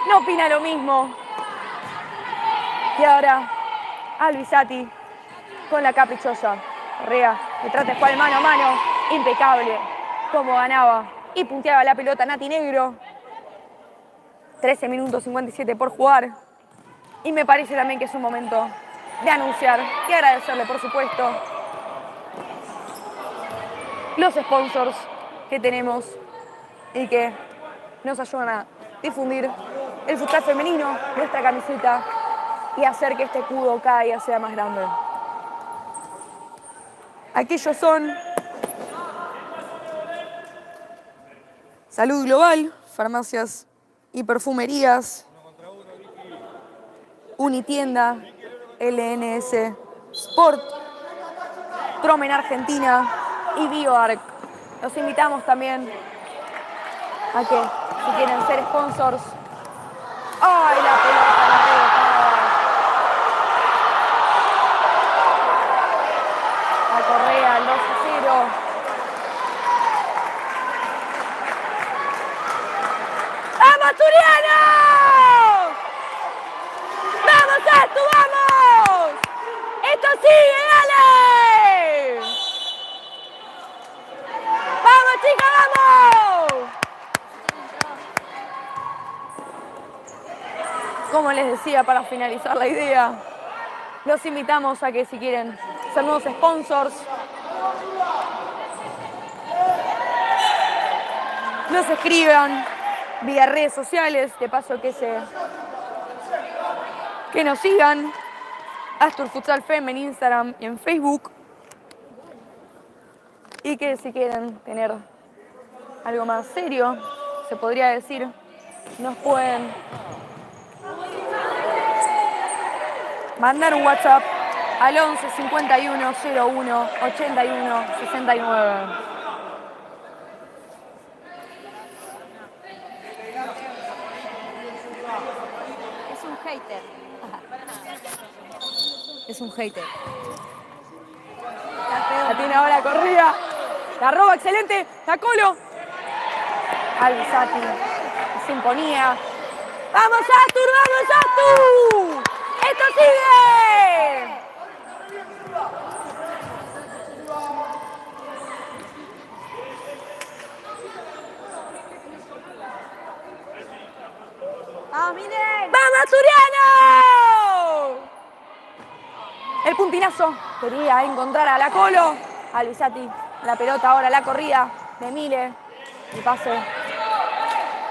no opina lo mismo. Y ahora Alvisati con la caprichosa. Correa le trata de jugar mano a mano. Impecable como ganaba y punteaba la pelota Nati Negro. 13 minutos 57 por jugar. Y me parece también que es un momento de anunciar y agradecerle, por supuesto, los sponsors que tenemos y que nos ayudan a difundir el futsal femenino, nuestra camiseta, y hacer que este escudo cada día sea más grande. Aquellos son Salud Global, farmacias y perfumerías, Unitienda, LNS Sport, Tromen Argentina y BioArc. Los invitamos también a que, si quieren ser sponsors. ¡Ay, la pelota la rebotaba! La Correa, el 2-0. ¡Vamos, Asturiano! ¡Vamos, Astu, vamos! ¡Esto sigue, dale! ¡Vamos, chicas, vamos! Como les decía, para finalizar la idea, los invitamos a que, si quieren ser nuevos sponsors, nos escriban vía redes sociales, de paso que nos sigan. Astur Futsal Fem en Instagram y en Facebook. Y que, si quieren tener algo más serio, se podría decir, nos pueden mandar un WhatsApp al 11 51 01 81 69. Es un hater. Es un hater. La tiene ahora Correa. La roba, excelente. La Colo. Alvisati se imponía. ¡Vamos, Astur! ¡Vamos, Astur! ¡Esto sigue! ¡Vamos, miren! ¡Vamos, Asturiano! El puntinazo. Quería encontrar a la Colo. Alvisati, la pelota ahora, la corrida de Mile. El pase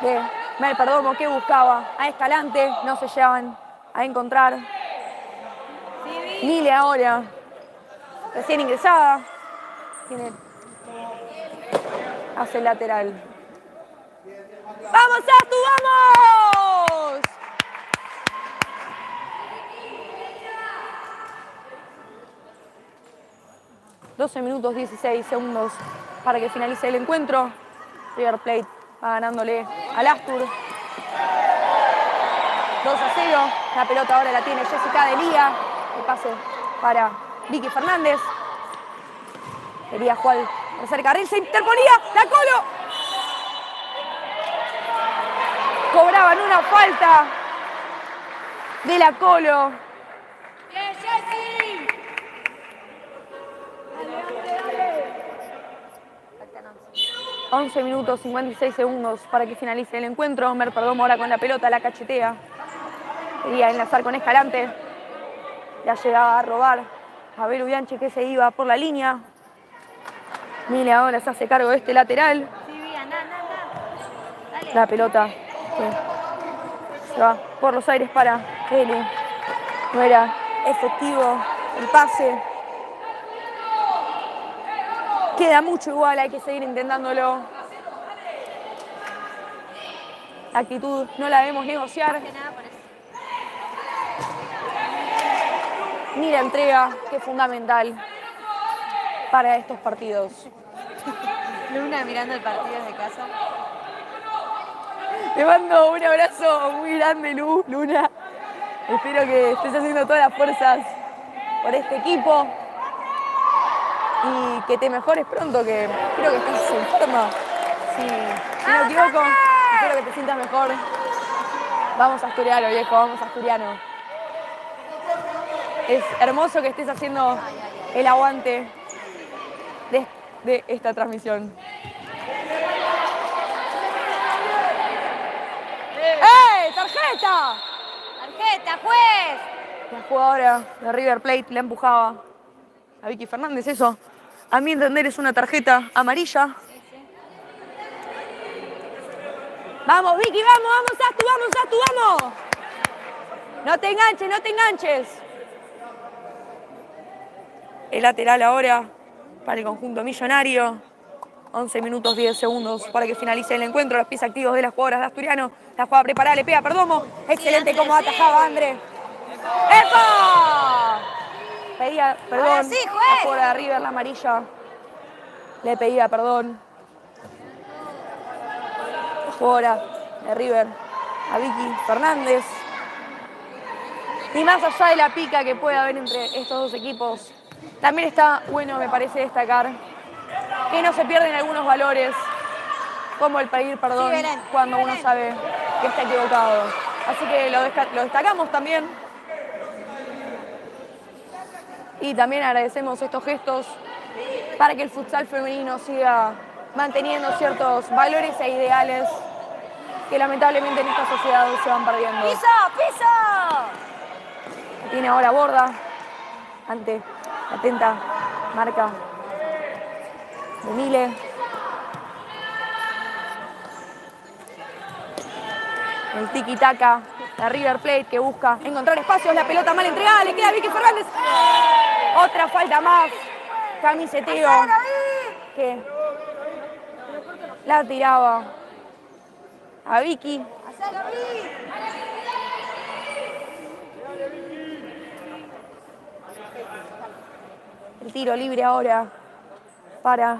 de Mel Perdomo, que buscaba a Escalante. No se llevan a encontrar. Mile ahora, recién ingresada. Hace el lateral. ¡Vamos, Astu, vamos! ...12 minutos 16 segundos para que finalice el encuentro. River Plate va ganándole al Astur. 2-0. La pelota ahora la tiene Jessica Delía. El pase para Vicky Fernández. Quería jugar al tercer carril. Se interponía. La Colo. Cobraban una falta de la Colo. ¡Bien, Jessy! Dale. Faltan 11. 11 minutos 56 segundos para que finalice el encuentro. Homer Perdomo ahora con la pelota, la cachetea. Quería enlazar con Escalante. Ya llegaba a robar a Belu Bianchi, que se iba por la línea. Mile ahora se hace cargo de este lateral. Sí, bien, Dale. La pelota que se va por los aires para Belu. No era efectivo el pase. Queda mucho igual, hay que seguir intentándolo. La actitud no la debemos negociar. Ni la entrega, que es fundamental para estos partidos. Luna mirando el partido desde casa. Te mando un abrazo muy grande, Luna. Espero que estés haciendo todas las fuerzas por este equipo y que te mejores pronto, que creo que estás enferma. Si no me equivoco, espero que te sientas mejor. Vamos a Asturiano, viejo, vamos a Asturiano. Es hermoso que estés haciendo el aguante de esta transmisión. ¡Eh! ¡Tarjeta! ¡Tarjeta, juez! La jugadora de River Plate le empujaba a Vicky Fernández. Eso, a mi entender, es una tarjeta amarilla. Vamos, Vicky, vamos, Astu, vamos. No te enganches, no te enganches. El lateral ahora para el conjunto millonario. 11 minutos 10 segundos para que finalice el encuentro. Los pies activos de las jugadoras de Asturiano. La jugada preparada, le pega Perdomo. Excelente como atajaba André. ¡Epa! Pedía perdón. Sí, juez. La jugadora de River, la amarilla. Le pedía perdón. La jugadora de River a Vicky Fernández. Y más allá de la pica que puede haber entre estos dos equipos, también está bueno, me parece, destacar que no se pierden algunos valores, como el pedir perdón cuando uno sabe que está equivocado. Así que lo destacamos también. Y también agradecemos estos gestos para que el futsal femenino siga manteniendo ciertos valores e ideales que lamentablemente en esta sociedad se van perdiendo. ¡Piso! Tiene ahora Borda ante la atenta marca de Mile. El tiki-taka de River Plate que busca encontrar espacios. La pelota mal entregada, le queda a Vicky Fernández. Otra falta más. Camiseteo que la tiraba a Vicky. El tiro libre ahora para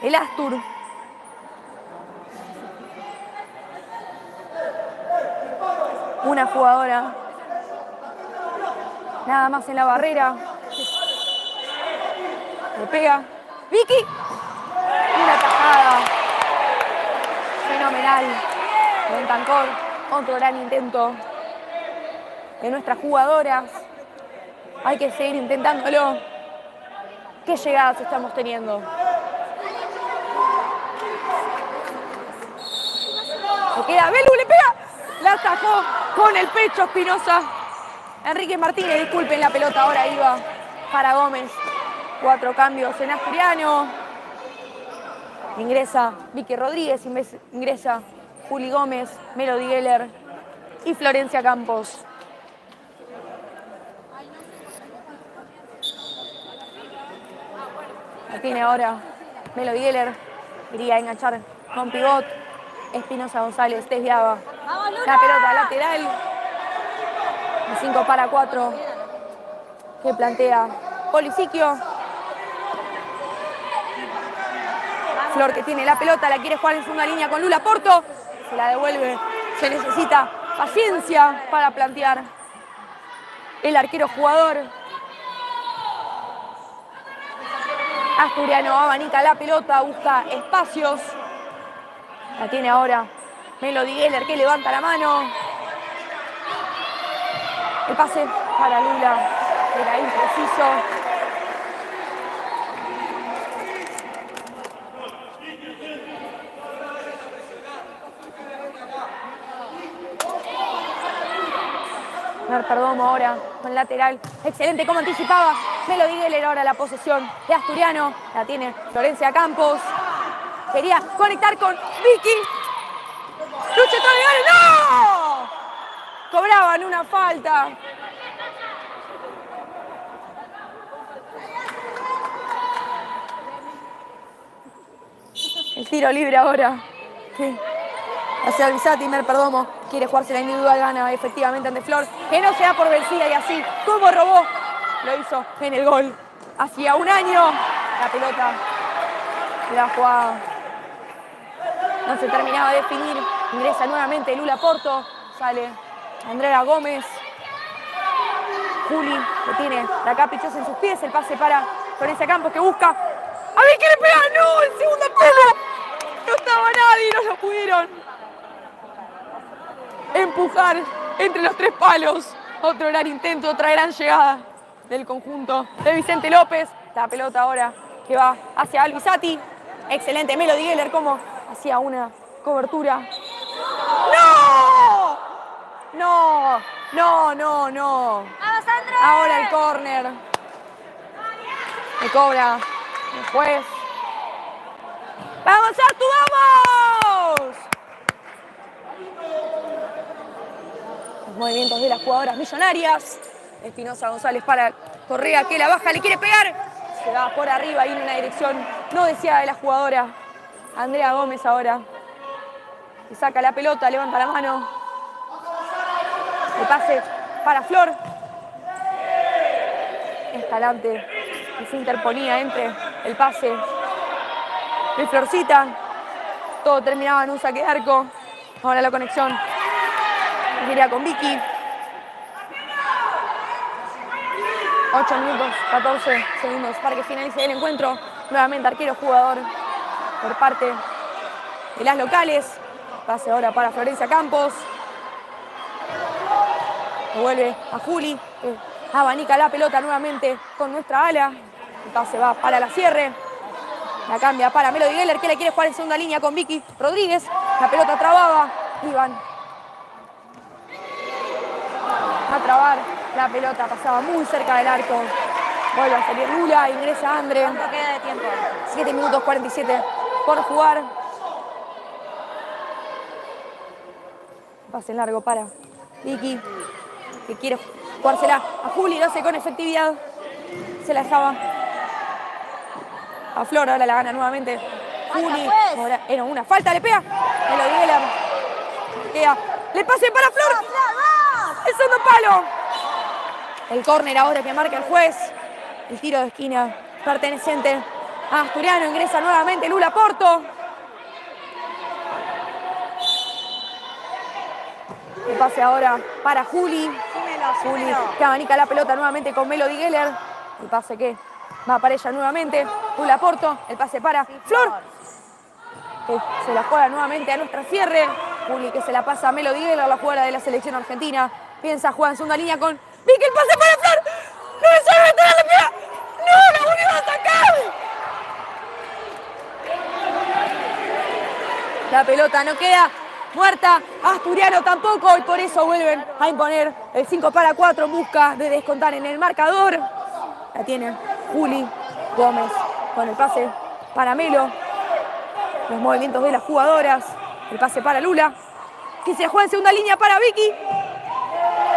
el Astur. Una jugadora nada más en la barrera. Le pega Vicky. Una tajada fenomenal. Bentancor, otro gran intento de nuestras jugadoras. Hay que seguir intentándolo. ¿Qué llegadas estamos teniendo? Le queda Belu, le pega. La atajó con el pecho Espinosa. Enrique Martínez, disculpen, la pelota ahora iba para Gómez. 4 cambios en Asturiano. Ingresa Vicky Rodríguez, ingresa Juli Gómez, Melody Geller y Florencia Campos. La tiene ahora Melody Geller. Quería enganchar con pivot. Espinosa González desviaba la pelota lateral. El 5 para 4 que plantea Polisiquio. Flor que tiene la pelota, la quiere jugar en segunda línea con Lula Porto. Se la devuelve. Se necesita paciencia para plantear el arquero jugador. Asturiano abanica la pelota, busca espacios. La tiene ahora Melody Geller que levanta la mano. El pase para Lula era impreciso. Perdomo ahora con lateral. Excelente como anticipaba. Melody Geller ahora la posesión de Asturiano. La tiene Florencia Campos. Quería conectar con Vicky. ¡Lucha Torreal! ¡No! Cobraban una falta. El tiro libre ahora. Sí. Hacia Alvisati, Perdomo quiere jugarse la individual, gana efectivamente ante Flor, que no se da por vencida y así, como robó, lo hizo en el gol. Hacía un año, la pelota, la jugada no se terminaba de definir. Ingresa nuevamente Lula Porto, sale Andrea Gómez. Juli, que tiene la caprichosa en sus pies, el pase para Florencia Campos, que busca. ¡A ver qué le pega! ¡No! ¡El segundo palo! No estaba nadie, no lo pudieron empujar entre los tres palos. Otro gran intento, otra gran llegada del conjunto de Vicente López. La pelota ahora que va hacia Alvisati. Excelente Melody Geller como hacía una cobertura. ¡No! ¡No! ¡No, no, no! ¡Vamos, Andrés! Ahora el córner. Me cobra el juez. ¡Vamos, Artu, vamos! Los movimientos de las jugadoras millonarias. Espinosa González para Correa, que la baja, le quiere pegar. Se va por arriba y en una dirección no deseada de la jugadora. Andrea Gómez ahora. Le saca la pelota, levanta la mano. El pase para Flor. Escalante que se interponía entre el pase de Florcita. Todo terminaba en un saque de arco. Ahora la conexión iría con Vicky. 8 minutos, 14 segundos para que finalice el encuentro. Nuevamente arquero jugador por parte de las locales. Pase ahora para Florencia Campos. Vuelve a Juli, que abanica la pelota nuevamente con nuestra ala. El pase va para la cierre. La cambia para Melody Geller, que le quiere jugar en segunda línea con Vicky Rodríguez. La pelota trababa. Iban a trabar. La pelota pasaba muy cerca del arco. Vuelve a salir Lula, ingresa Andre. ¿Cuánto queda de tiempo? 7 minutos 47 por jugar. Pase largo para Vicky, que quiere jugársela a Juli, lo hace con efectividad. Se la dejaba a Flor, ahora la gana nuevamente Juli. Ahora era una falta, le pega. Melody Geller. Queda. Le pase para Flor. El segundo palo. El córner ahora que marca el juez. El tiro de esquina perteneciente a Asturiano. Ingresa nuevamente Lula Porto. El pase ahora para Juli. Juli que abanica la pelota nuevamente con Melody Geller. El pase que va para ella nuevamente. Lula Porto. El pase para Flor, que se la juega nuevamente a nuestra cierre. Juli que se la pasa a Melody Geller, la jugadora de la selección argentina. Piensa jugar en segunda línea con Vicky. El pase para Flor. ¡No me sabe meter la pega! ¡No! ¡La volvió a sacar! La pelota no queda muerta. Asturiano tampoco, y por eso vuelven a imponer el 5-4 en busca de descontar en el marcador. La tiene Juli Gómez con el pase para Melo. Los movimientos de las jugadoras. El pase para Lula, que se juega en segunda línea para Vicky.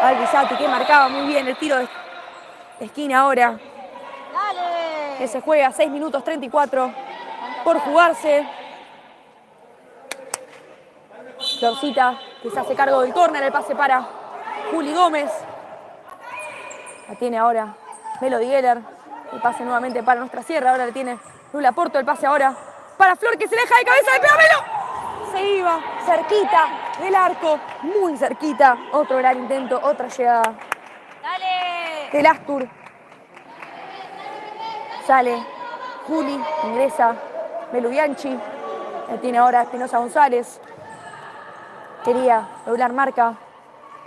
Alvisati, que marcaba muy bien el tiro de esquina ahora. ¡Dale! Que se juega 6 minutos 34 por jugarse. Florcita, que se hace cargo del córner, el pase para Juli Gómez. La tiene ahora Melody Geller. El pase nuevamente para nuestra sierra. Ahora le tiene Lula Porto. El pase ahora para Flor, que se deja de cabeza de Melo. Se iba cerquita del arco, muy cerquita. Otro gran intento, otra llegada ¡Dale! del Astur. Sale Juli, ingresa Belu Bianchi. La tiene ahora Espinosa González. Quería doblar marca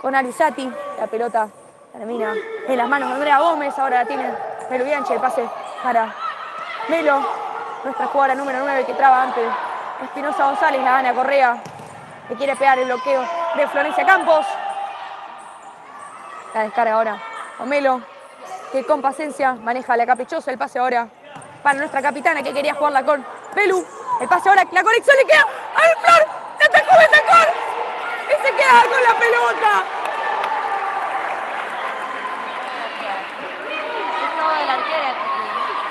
con Alvisati. La pelota termina en las manos de Andrea Gómez. Ahora la tiene Belu Bianchi. El pase para Melo, nuestra jugadora número 9 que traba antes. Espinosa González, la gana Correa. Le quiere pegar el bloqueo de Florencia Campos. La descarga ahora con Melo, que con paciencia maneja la caprichosa. El pase ahora para nuestra capitana que quería jugarla con Belu. El pase ahora, la conexión le queda al Flor. ¡La atajó Betancourt! Y se queda con la pelota. Es todo de la arquera.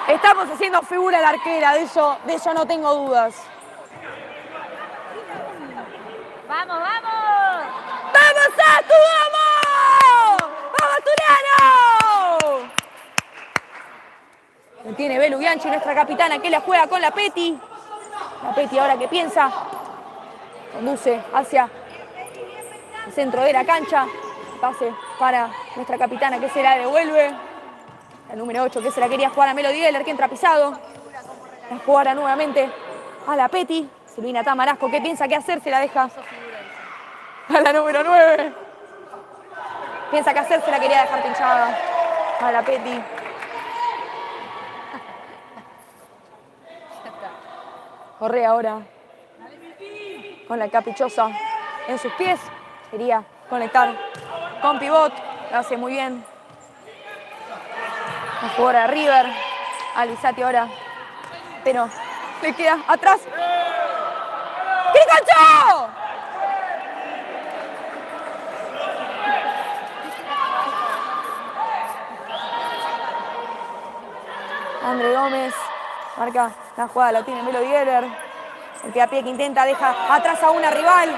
Estamos haciendo figura la arquera, de eso no tengo dudas. ¡Vamos, vamos! ¡Vamos, Atu, vamos! ¡Vamos, Asturiano! Tiene Belu Bianchi, nuestra capitana, que la juega con la Peti. La Peti ahora que piensa, conduce hacia el centro de la cancha. Pase para nuestra capitana, que se la devuelve. La número 8, que se la quería jugar a Melody Geller, que entra pisado. La jugará nuevamente a la Peti. Silvina Tamarasco, que piensa qué hacer, se la deja a la número 9. Piensa qué hacer, se la quería dejar pinchada a la Peti. Correa ahora con la caprichosa en sus pies. Quería conectar con pivot. Lo hace muy bien. La jugadora de River. Alisati ahora. Pero le queda atrás. ¡Cricancho! André Gómez marca la jugada, la tiene Melody Geller. El pie a pie que intenta, deja atrás a una rival.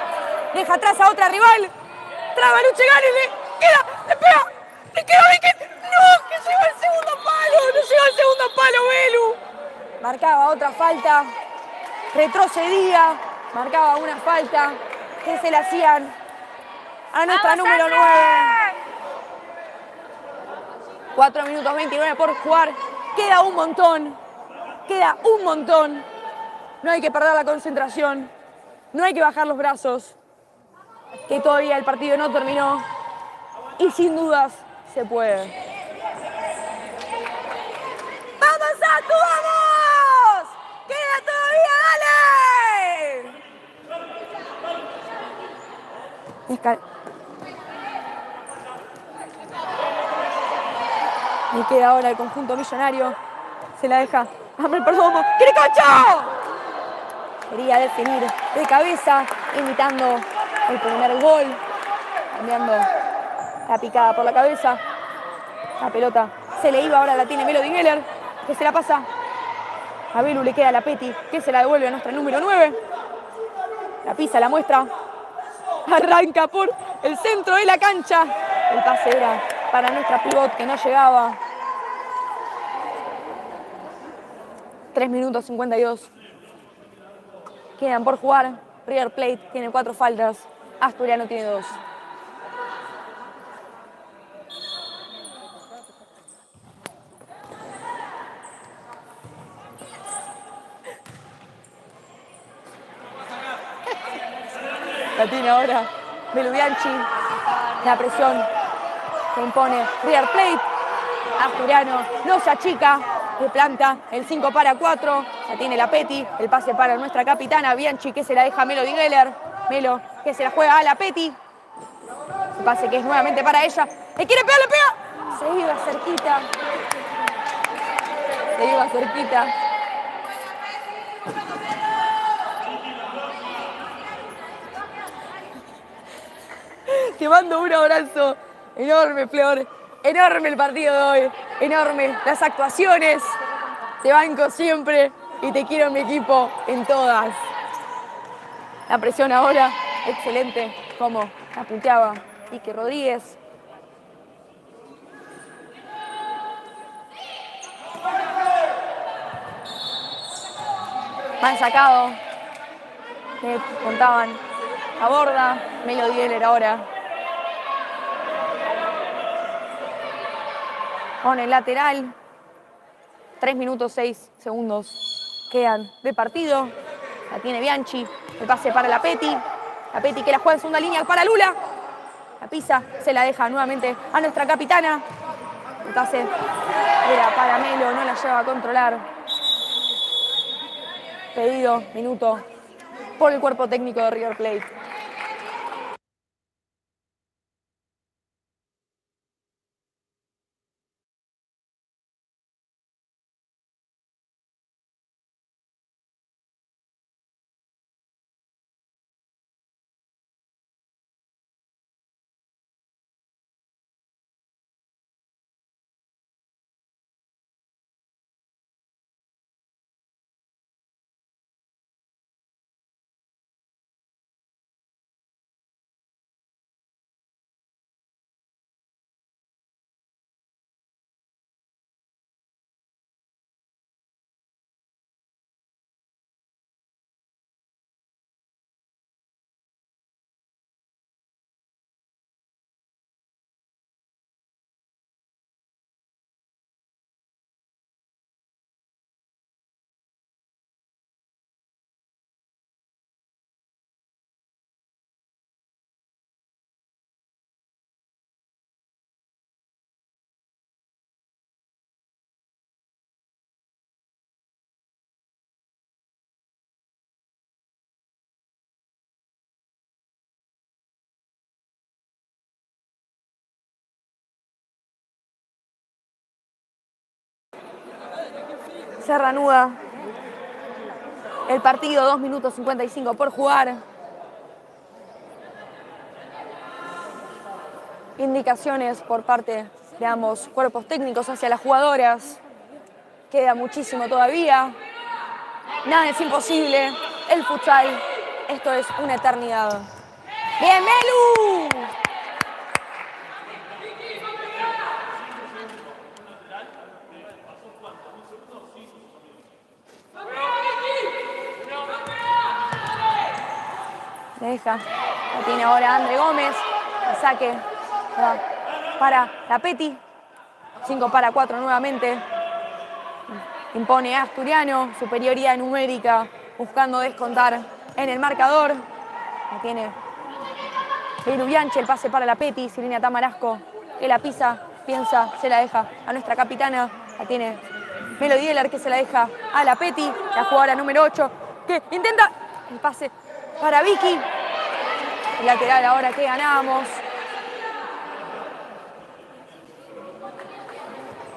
Deja atrás a otra rival. Traba Luchegani, le queda, le pega. Le queda Vicky. ¡No! ¡Que llegó el segundo palo! ¡No llegó el segundo palo, Belu! Marcaba otra falta. Retrocedía. Marcaba una falta que se le hacían a nuestra número 9. 4 minutos 29 por jugar. Queda un montón. Queda un montón. No hay que perder la concentración. No hay que bajar los brazos. Que todavía el partido no terminó. Y sin dudas se puede. ¡Vamos, Atu, vamos! ¡Queda todavía, dale! Y queda ahora el conjunto millonario. Se la deja a Mel Perdomo. ¡Cricancho! Quería definir de cabeza, imitando el primer gol. Cambiando la picada por la cabeza. La pelota se le iba, ahora la tiene Melody Geller, que se la pasa a Belu, le queda a la Peti, que se la devuelve a nuestra número 9. La pisa, la muestra. Arranca por el centro de la cancha. El pase era para nuestra pivot, que no llegaba. 3 minutos 52. Quedan por jugar. River Plate tiene 4 faltas. Asturiano tiene 2. La tiene ahora Belu Bianchi. La presión que impone River Plate. Asturiano no se achica. Le planta el 5 para 4. La tiene la Peti. El pase para nuestra capitana Bianchi, que se la deja a Melody Geller. Melo, que se la juega a la Peti. El pase que es nuevamente para ella. ¡Le quiere pegar, le pega! Se iba cerquita. Se iba cerquita. Te mando un abrazo enorme, Flor. Enorme el partido de hoy. Enorme las actuaciones. Te banco siempre y te quiero en mi equipo en todas. La presión ahora, excelente, como la punteaba Ike Rodríguez. Mal sacado. Me contaban a borda. Melody Geller ahora. Con el lateral. 3 minutos 6 segundos quedan de partido. La tiene Bianchi. El pase para la Peti. La Peti que la juega en segunda línea para Lula. La pisa, se la deja nuevamente a nuestra capitana. El pase era para Melo, no la lleva a controlar. Pedido, minuto, por el cuerpo técnico de River Plate. Se reanuda el partido, 2 minutos 55 por jugar. Indicaciones por parte de ambos cuerpos técnicos hacia las jugadoras. Queda muchísimo todavía. Nada es imposible. El futsal, esto es una eternidad. ¡Bien, Melu! Le deja. La tiene ahora André Gómez. El saque para la Peti. 5 para 4 nuevamente. Impone a Asturiano. Superioridad numérica. Buscando descontar en el marcador. La tiene Belu Bianchi. El pase para la Peti. Silvina Tamarasco. Que la pisa. Piensa. Se la deja a nuestra capitana. La tiene Melody Heller, que se la deja a la Peti. La jugadora número 8. Que intenta el pase para Vicky. El lateral ahora que ganamos.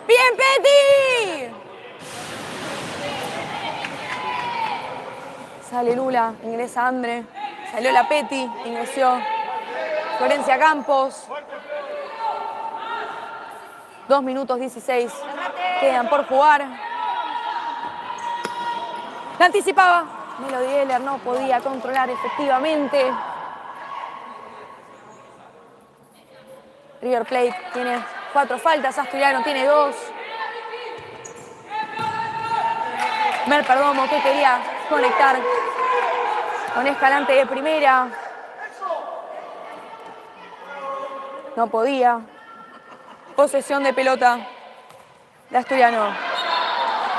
¡Bien, Peti! Sale Lula, ingresa Andre. Salió la Peti, ingresó Florencia Campos. 2 minutos 16 quedan por jugar. La anticipaba. Melody Heller no podía controlar efectivamente. River Plate tiene 4 faltas, Asturiano tiene 2. Mer Perdomo, que quería conectar con Escalante de primera. No podía. Posesión de pelota de Asturiano.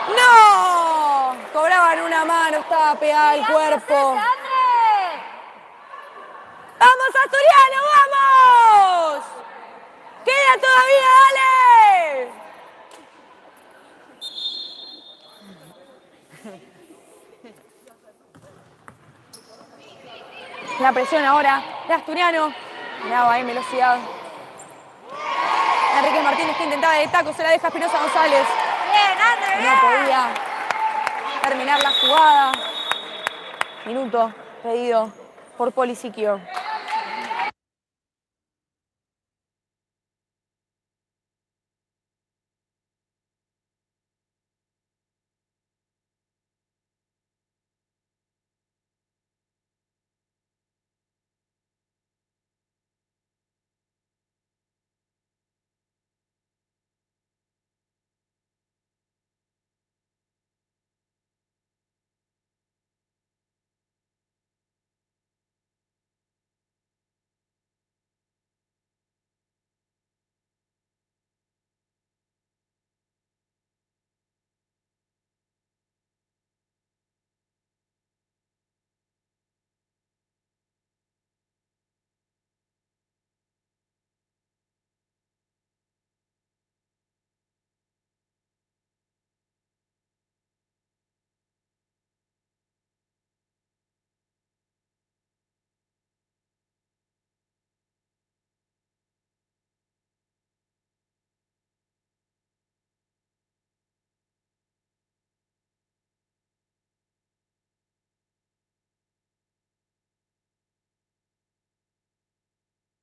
¡No! Cobraban una mano, estaba pegada al cuerpo. ¡Vamos, Asturiano, vamos! ¡Queda todavía, dale! La presión ahora de Asturiano. Miraba ahí velocidad. Enrique Martínez, que intentaba de taco, se la deja Espinosa González. Bien, André, bien. No podía terminar la jugada. Minuto pedido por Poli Siquio.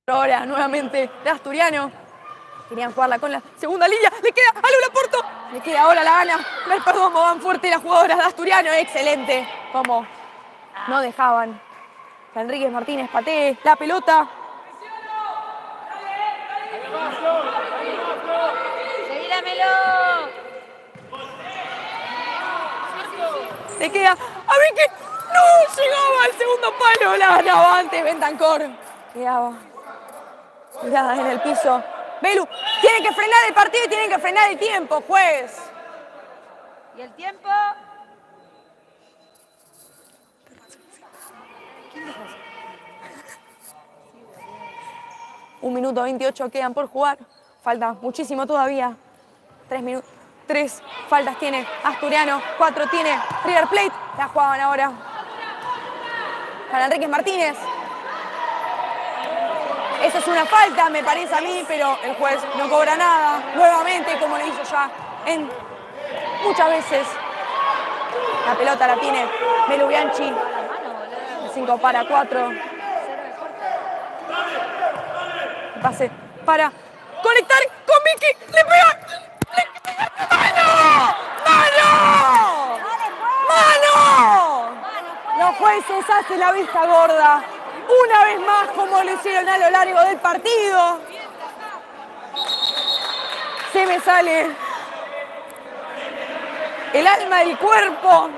Ahora nuevamente de Asturiano. Querían jugarla con la segunda línea. Le queda a Lula Porto. Le queda ahora la gana. Mer Perdomo, van fuerte las jugadoras de Asturiano. Excelente. Como no dejaban que Enríquez Martínez patee la pelota. Seguíramelo. Le queda a Vicky. No llegaba al segundo palo. La ganaba antes Bentancor. Quedaba tirada en el piso. Belu, tienen que frenar el partido y tienen que frenar el tiempo, juez. ¿Y el tiempo? 1 minuto 28 quedan por jugar. Falta muchísimo todavía. 3 faltas tiene Asturiano, 4 tiene River Plate. La jugaban ahora para Enríquez Martínez. Eso es una falta, me parece a mí, pero el juez no cobra nada. Nuevamente, como lo hizo ya muchas veces La pelota la tiene Melu Bianchi. 5 para 4. Pase para conectar con Vicky. ¡Le pega! ¡Mano! ¡Mano! ¡Mano! Los jueces hacen la vista gorda. Una vez más, como lo hicieron a lo largo del partido. Se me sale el alma del cuerpo.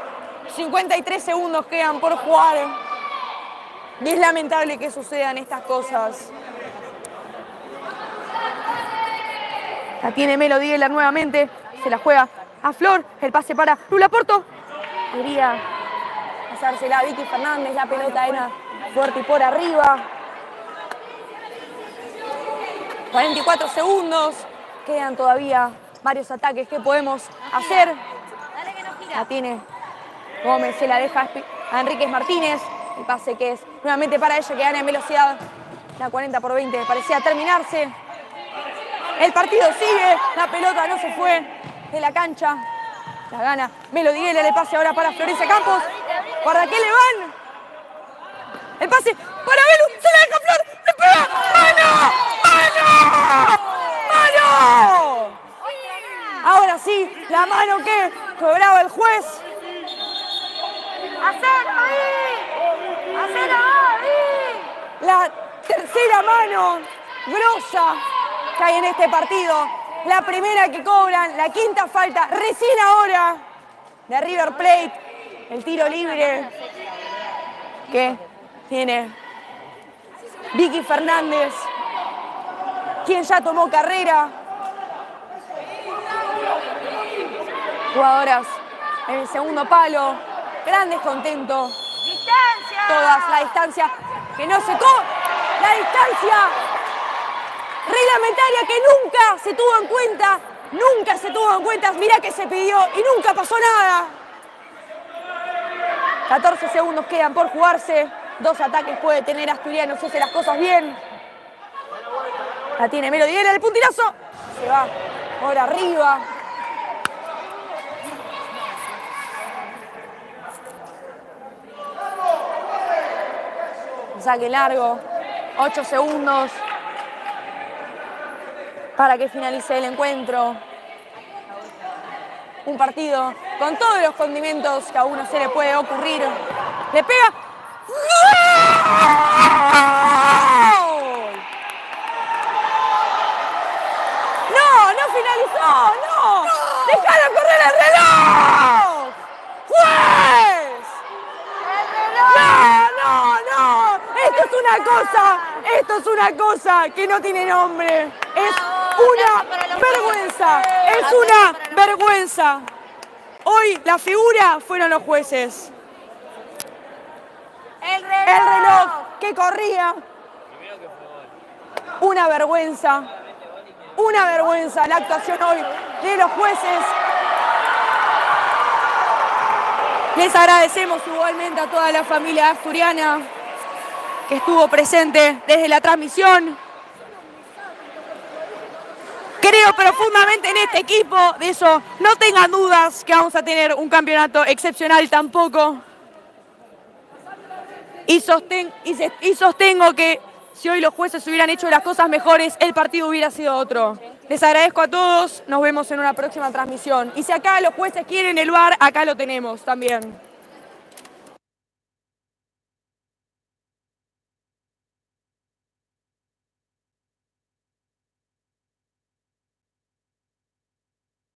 53 segundos quedan por jugar. Y es lamentable que sucedan estas cosas. La tiene Melo Dieguela nuevamente. Se la juega a Flor. El pase para Lula Porto. Quería pasársela a Vicky Fernández. La pelota era fuerte y por arriba. 44 segundos. Quedan todavía varios ataques que podemos hacer. La tiene Gómez. Se la deja a Enríquez Martínez. El pase que es nuevamente para ella, que gana en velocidad. La 40/20 parecía terminarse. El partido sigue, la pelota no se fue de la cancha. La gana Melo Dieguela, le pase ahora para Florencia Campos. ¿Para qué le van? El pase para Melu, se la deja Flor, le pega. ¡Mano! ¡Mano! ¡Mano! Ahora sí, la mano que cobraba el juez. ¡Hacelo ahí! ¡Hacelo ahí! La tercera mano grosa que hay en este partido. La primera que cobran, la quinta falta, recién ahora de River Plate. El tiro libre que tiene Vicky Fernández, quien ya tomó carrera. Jugadoras en el segundo palo, gran descontento. ¡Distancia! Todas, la distancia que no se la distancia reglamentaria que nunca se tuvo en cuenta, mirá que se pidió y nunca pasó nada. 14 segundos quedan por jugarse, 2 ataques puede tener Asturiano si hace las cosas bien. La tiene Melo Dieguela, el puntinazo, se va por arriba. Saque largo, 8 segundos para que finalice el encuentro. Un partido con todos los condimentos que a uno se le puede ocurrir. Le pega. ¡Gol! ¡No! ¡No finalizó! ¡No! ¡Dejalo correr el reloj! ¡Juez! ¡No, no, no! Esto es una cosa que no tiene nombre. Es una vergüenza. Es una vergüenza. Hoy la figura fueron los jueces. El reloj que corría. Una vergüenza la actuación hoy de los jueces. Les agradecemos igualmente a toda la familia asturiana que estuvo presente desde la transmisión. Creo profundamente en este equipo, de eso no tengan dudas, que vamos a tener un campeonato excepcional tampoco. Y sostengo que si hoy los jueces hubieran hecho las cosas mejores, el partido hubiera sido otro. Les agradezco a todos, nos vemos en una próxima transmisión. Y si acá los jueces quieren el VAR, acá lo tenemos también.